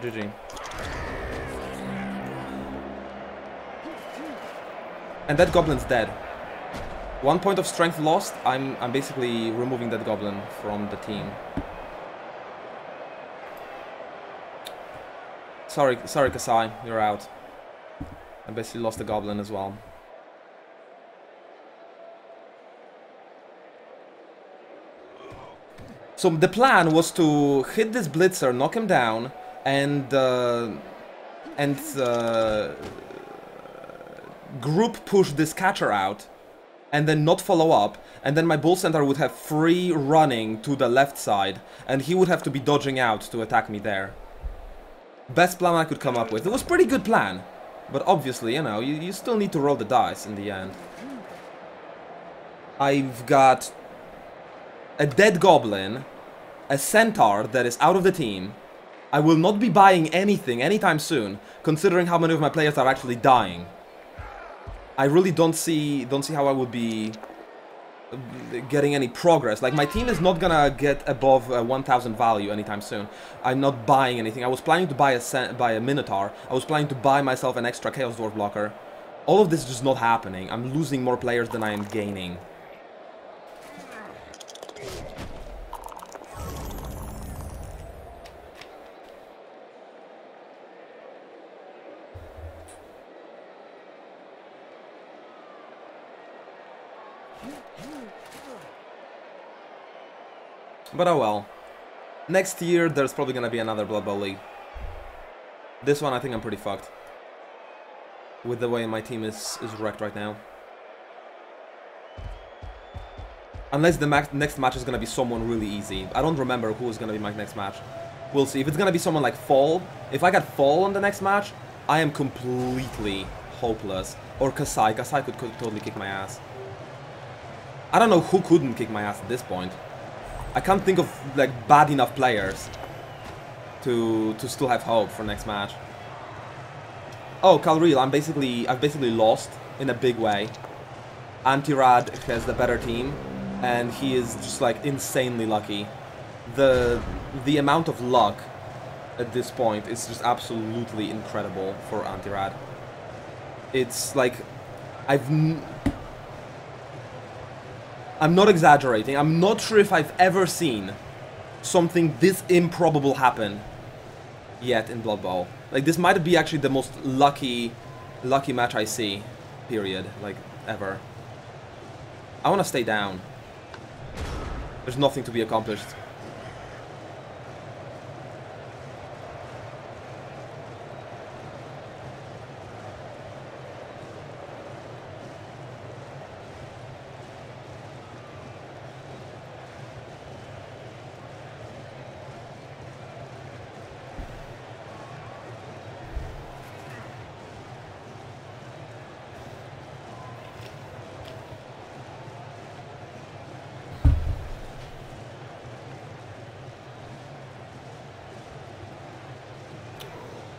GG. And that goblin's dead. 1 point of strength lost. I'm basically removing that goblin from the team. Sorry, Kasai, you're out. I basically lost the goblin as well. So the plan was to hit this blitzer, knock him down, and group push this catcher out, and then not follow up, and then my bull centaur would have free running to the left side, and he would have to be dodging out to attack me there. Best plan I could come up with. It was a pretty good plan, but obviously, you know, you still need to roll the dice in the end. I've got a dead goblin, a centaur that is out of the team. I will not be buying anything anytime soon, considering how many of my players are actually dying. I really don't see how I would be getting any progress. Like, my team is not gonna get above 1000 value anytime soon. I'm not buying anything. I was planning to buy a Minotaur. I was planning to buy myself an extra Chaos Dwarf blocker. All of this is just not happening. I'm losing more players than I am gaining. But oh well. Next year, there's probably gonna be another Blood Bowl League. This one, I think I'm pretty fucked. With the way my team is wrecked right now. Unless the next match is gonna be someone really easy. I don't remember who is gonna be my next match. We'll see. If it's gonna be someone like Fall, if I get Fall on the next match, I am completely hopeless. Or Kasai. Kasai could totally kick my ass. I don't know who couldn't kick my ass at this point. I can't think of, like, bad enough players to still have hope for next match. Oh, Calreal, I've basically lost in a big way. Antirad has the better team, and he is just, like, insanely lucky. The amount of luck at this point is just absolutely incredible for Antirad. It's like, I'm not exaggerating. I'm not sure if I've ever seen something this improbable happen yet in Blood Bowl. Like, this might be actually the most lucky match I see, period, like, ever. I want to stay down. There's nothing to be accomplished.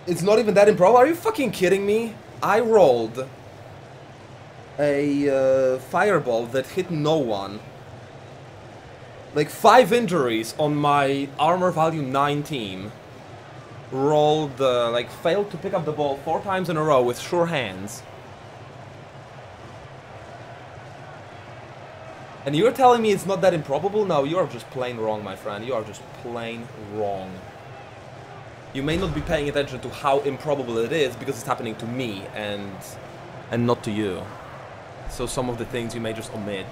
It's not even that improbable. Are you fucking kidding me? I rolled a fireball that hit no one. Like 5 injuries on my armor value 9 team. Rolled, like, failed to pick up the ball 4 times in a row with sure hands. And you're telling me it's not that improbable? No, you are just plain wrong, my friend. You are just plain wrong. You may not be paying attention to how improbable it is because it's happening to me and not to you. So some of the things you may just omit.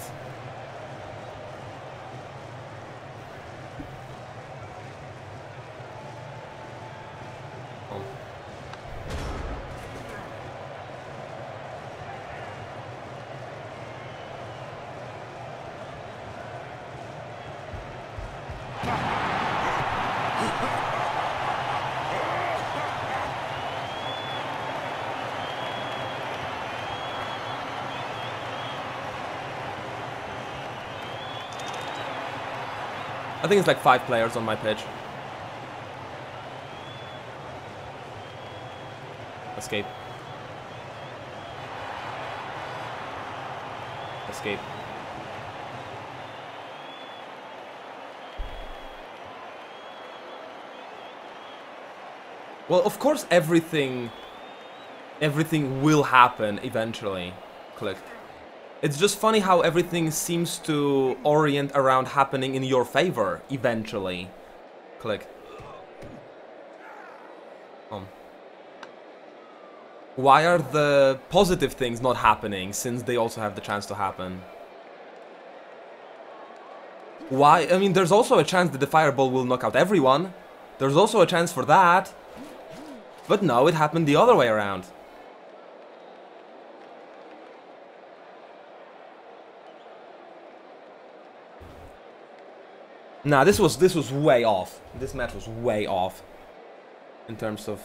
I think it's like 5 players on my pitch. Escape. Escape. Well, of course everything will happen eventually. Click. It's just funny how everything seems to orient around happening in your favor eventually. Click. Why are the positive things not happening since they also have the chance to happen? Why? I mean, there's also a chance that the fireball will knock out everyone. There's also a chance for that. But no, it happened the other way around. Nah, this was way off. This match was way off. In terms of...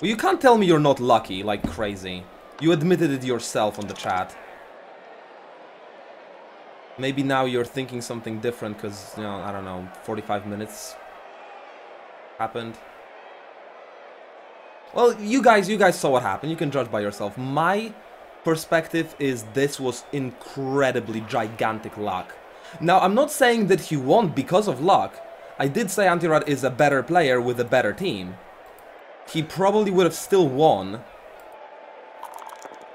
Well, you can't tell me you're not lucky like crazy. You admitted it yourself on the chat. Maybe now you're thinking something different because, you know, I don't know, 45 minutes happened. Well, you guys saw what happened. You can judge by yourself. My perspective is this was incredibly gigantic luck. Now, I'm not saying that he won because of luck. I did say Antirad is a better player with a better team. He probably would have still won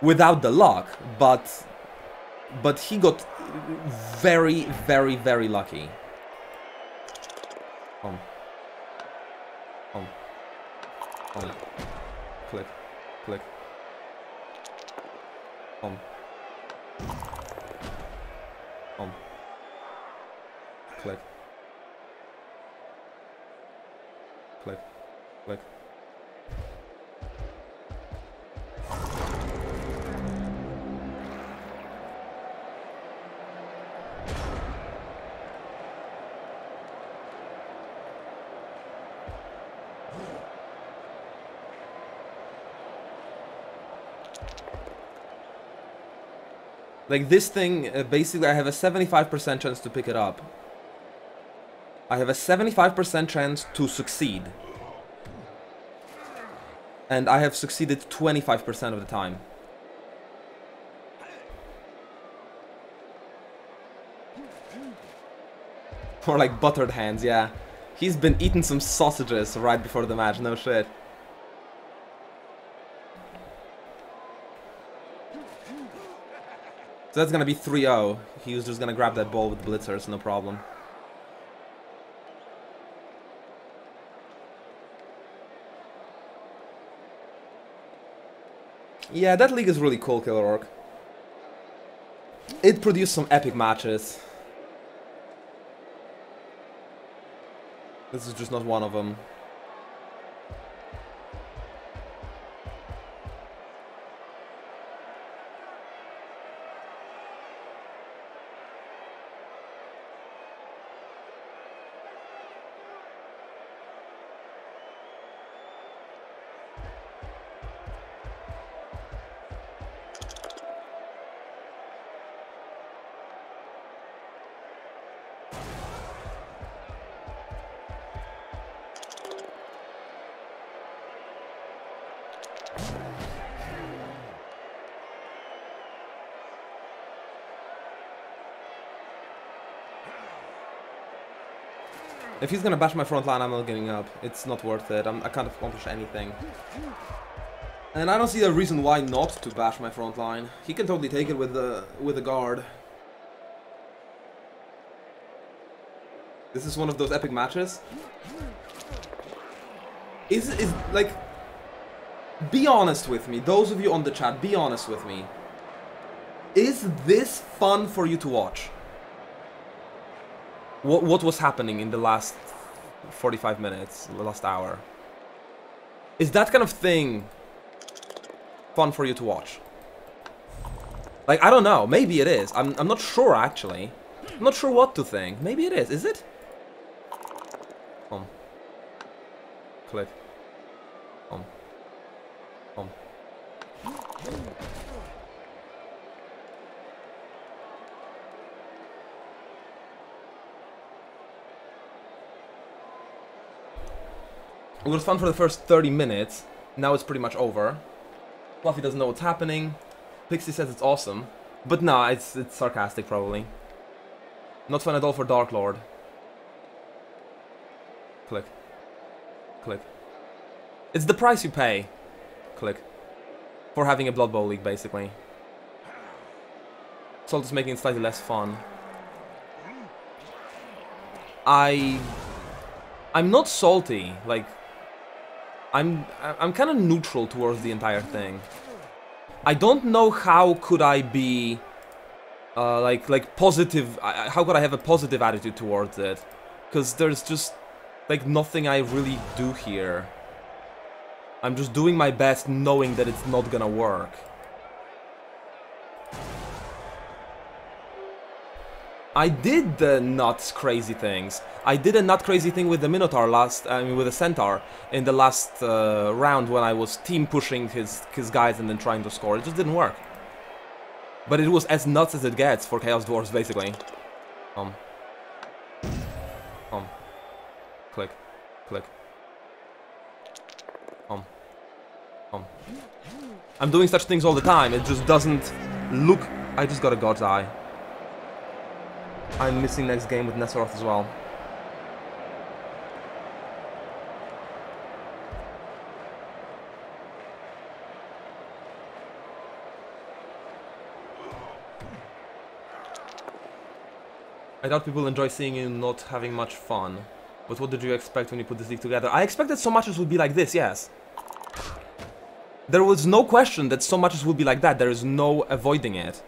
without the luck, but he got very, very, very lucky. Click, click. Click. Click. Click. Like this thing, basically I have a 75% chance to pick it up. I have a 75% chance to succeed. And I have succeeded 25% of the time. Or like buttered hands, yeah. He's been eating some sausages right before the match, no shit. So that's gonna be 3-0. He was just gonna grab that ball with blitzers, no problem. Yeah, that league is really cool, Killer Orc. It produced some epic matches. This is just not one of them. If he's gonna bash my front line, I'm not getting up. It's not worth it. I can't accomplish anything. And I don't see a reason why not to bash my front line. He can totally take it with the guard. This is one of those epic matches. Is like, be honest with me. Those of you on the chat, be honest with me. Is this fun for you to watch? What was happening in the last 45 minutes, the last hour? Is that kind of thing fun for you to watch? Like, I don't know. Maybe it is. I'm not sure, actually. I'm not sure what to think. Maybe it is. Is it? Click. It was fun for the first 30 minutes. Now it's pretty much over. Fluffy doesn't know what's happening. Pixie says it's awesome. But no, it's sarcastic probably. Not fun at all for Dark Lord. Click. Click. It's the price you pay. Click. For having a Blood Bowl league, basically. Salt is making it slightly less fun. I'm not salty. Like, I'm kind of neutral towards the entire thing. I don't know how could I be like positive. How could I have a positive attitude towards it? Because there's just like nothing I really do here. I'm just doing my best knowing that it's not gonna work. I did the nuts crazy things. I did a nut crazy thing with the Minotaur with the Centaur in the last round when I was team pushing his guys and then trying to score. It just didn't work. But it was as nuts as it gets for Chaos Dwarves, basically. Click. Click. I'm doing such things all the time, it just doesn't look... I just got a God's Eye. I'm missing next game with Nesoroth as well. I doubt people enjoy seeing you not having much fun. But what did you expect when you put this league together? I expected so much as would be like this, yes. There was no question that so much as would be like that. There is no avoiding it.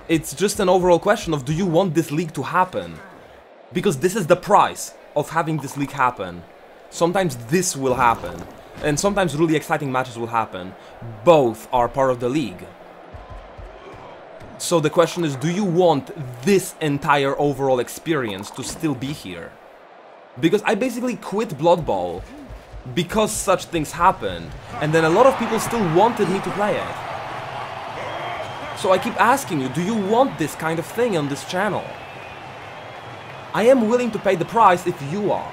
It's just an overall question of, do you want this league to happen? Because this is the price of having this league happen. Sometimes this will happen. And sometimes really exciting matches will happen. Both are part of the league. So the question is, do you want this entire overall experience to still be here? Because I basically quit Blood Bowl because such things happened, and then a lot of people still wanted me to play it. So I keep asking you, do you want this kind of thing on this channel? I am willing to pay the price if you are.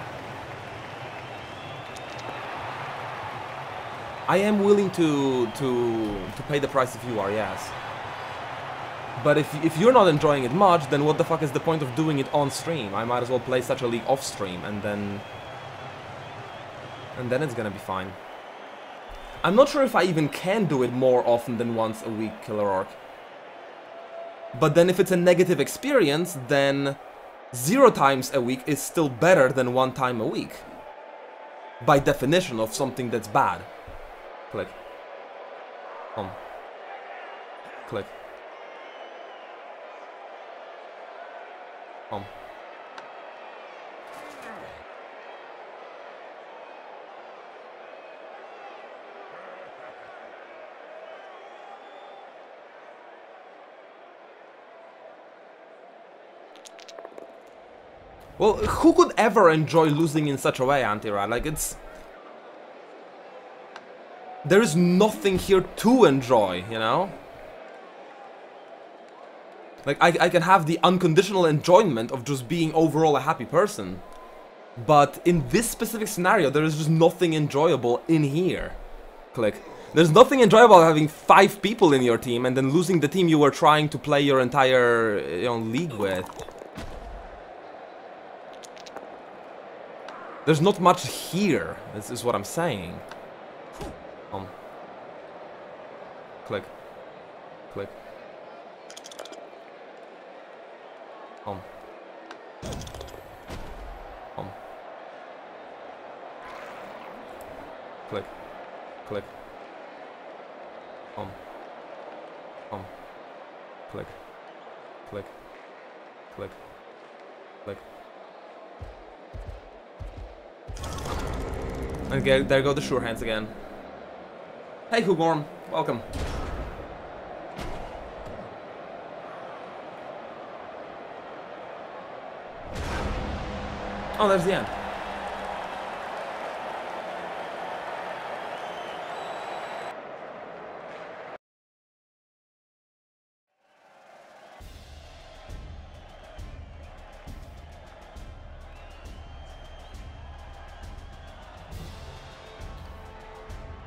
I am willing to pay the price if you are, yes. But if you're not enjoying it much, then what the fuck is the point of doing it on stream? I might as well play such a league off stream, and then it's gonna be fine. I'm not sure if I even can do it more often than once a week, Killer Orc. But then if it's a negative experience, then 0 times a week is still better than 1 time a week. By definition of something that's bad. Click. Click. Well, who could ever enjoy losing in such a way, Antirad? Like, it's... There is nothing here to enjoy, you know? Like, I can have the unconditional enjoyment of just being overall a happy person. But in this specific scenario, there is just nothing enjoyable in here. Click. There's nothing enjoyable about having 5 people in your team and then losing the team you were trying to play your entire, league with. There's not much here, this is what I'm saying. Click. Click. Click. Click. Click. Click. Click. Click. Okay, there go the sure hands again. Hey Hugorm, welcome. Oh, there's the end.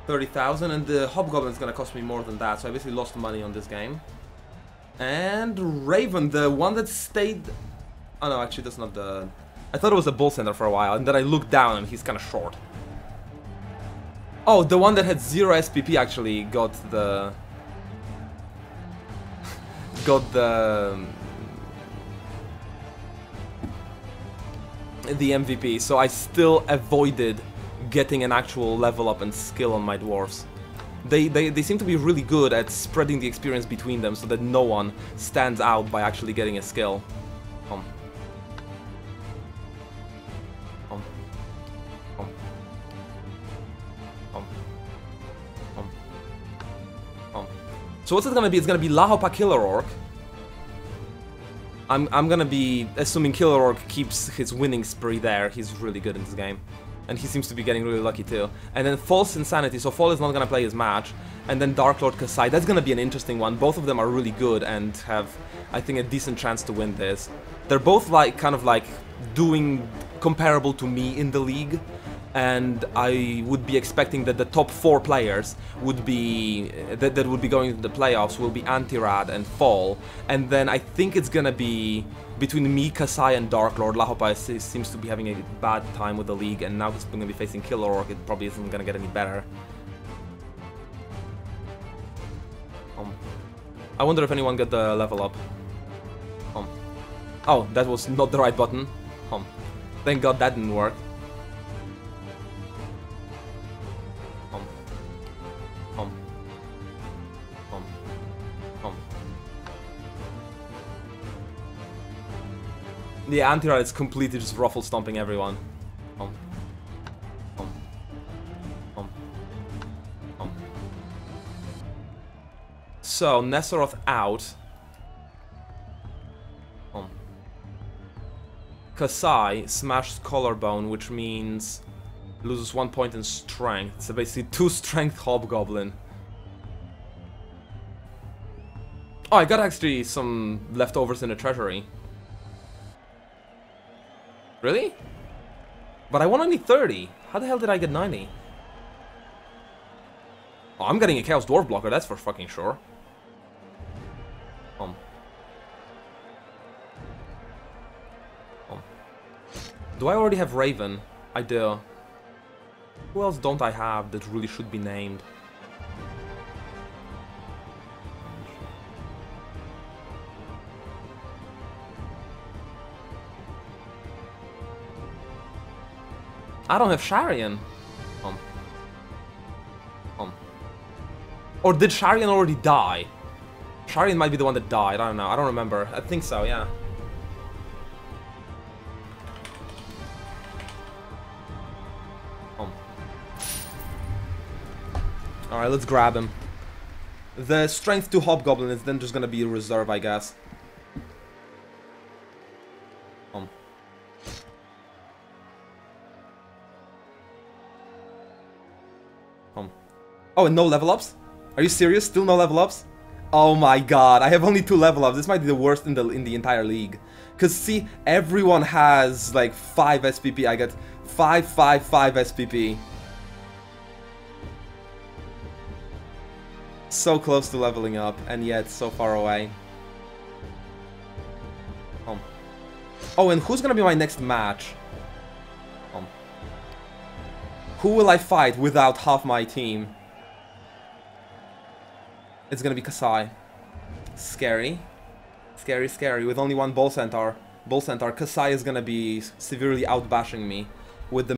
30,000, and the Hobgoblin is gonna cost me more than that, so I basically lost money on this game. And Raven, the one that stayed... Oh no, actually that's not the... I thought it was a Bull Center for a while, and then I looked down and he's kinda short. Oh, the one that had 0 SPP actually got the... got the MVP, so I still avoided getting an actual level up and skill on my dwarves. They seem to be really good at spreading the experience between them so that no one stands out by actually getting a skill. So what's it gonna be? It's gonna be Lahopa Killer Orc. I'm gonna be assuming Killer Orc keeps his winning spree there. He's really good in this game. And he seems to be getting really lucky too. And then False Insanity, so Fall is not gonna play his match. And then Dark Lord Kasai, that's gonna be an interesting one. Both of them are really good and have, I think, a decent chance to win this. They're both like, kind of like, doing comparable to me in the league. And I would be expecting that the top 4 players would be that would be going to the playoffs will be Antirad and Fall, and then I think it's gonna be between me, Kasai, and Dark Lord. Lahopa seems to be having a bad time with the league, and now he's gonna be facing Killer Orc. It probably isn't gonna get any better. I wonder if anyone got the level up. Oh, that was not the right button. Thank God that didn't work. The Antirad is completely just ruffle stomping everyone. So, Nesoroth out. Kasai smashed collarbone, which means loses 1 point in strength. So basically 2 strength Hobgoblin. Oh, I got actually some leftovers in the treasury. Really? But I won only 30. How the hell did I get 90? Oh, I'm getting a Chaos Dwarf blocker, that's for fucking sure. Do I already have Raven? I do. Who else don't I have that really should be named? I don't have Sharian. Or did Sharian already die? Sharian might be the one that died, I don't know, I don't remember. I think so, yeah. Alright, let's grab him. The strength 2 Hobgoblin is then just gonna be a reserve, I guess. Oh, and no level ups? Are you serious? Still no level ups? Oh my god, I have only 2 level ups. This might be the worst in the entire league. Cause see, everyone has like 5 SPP. I got 5 SPP. So close to leveling up, and yet so far away. Oh, and who's gonna be my next match? Who will I fight without half my team? It's gonna be Kasai. Scary. Scary, scary. With only 1 Bull Centaur. Kasai is gonna be severely outbashing me with the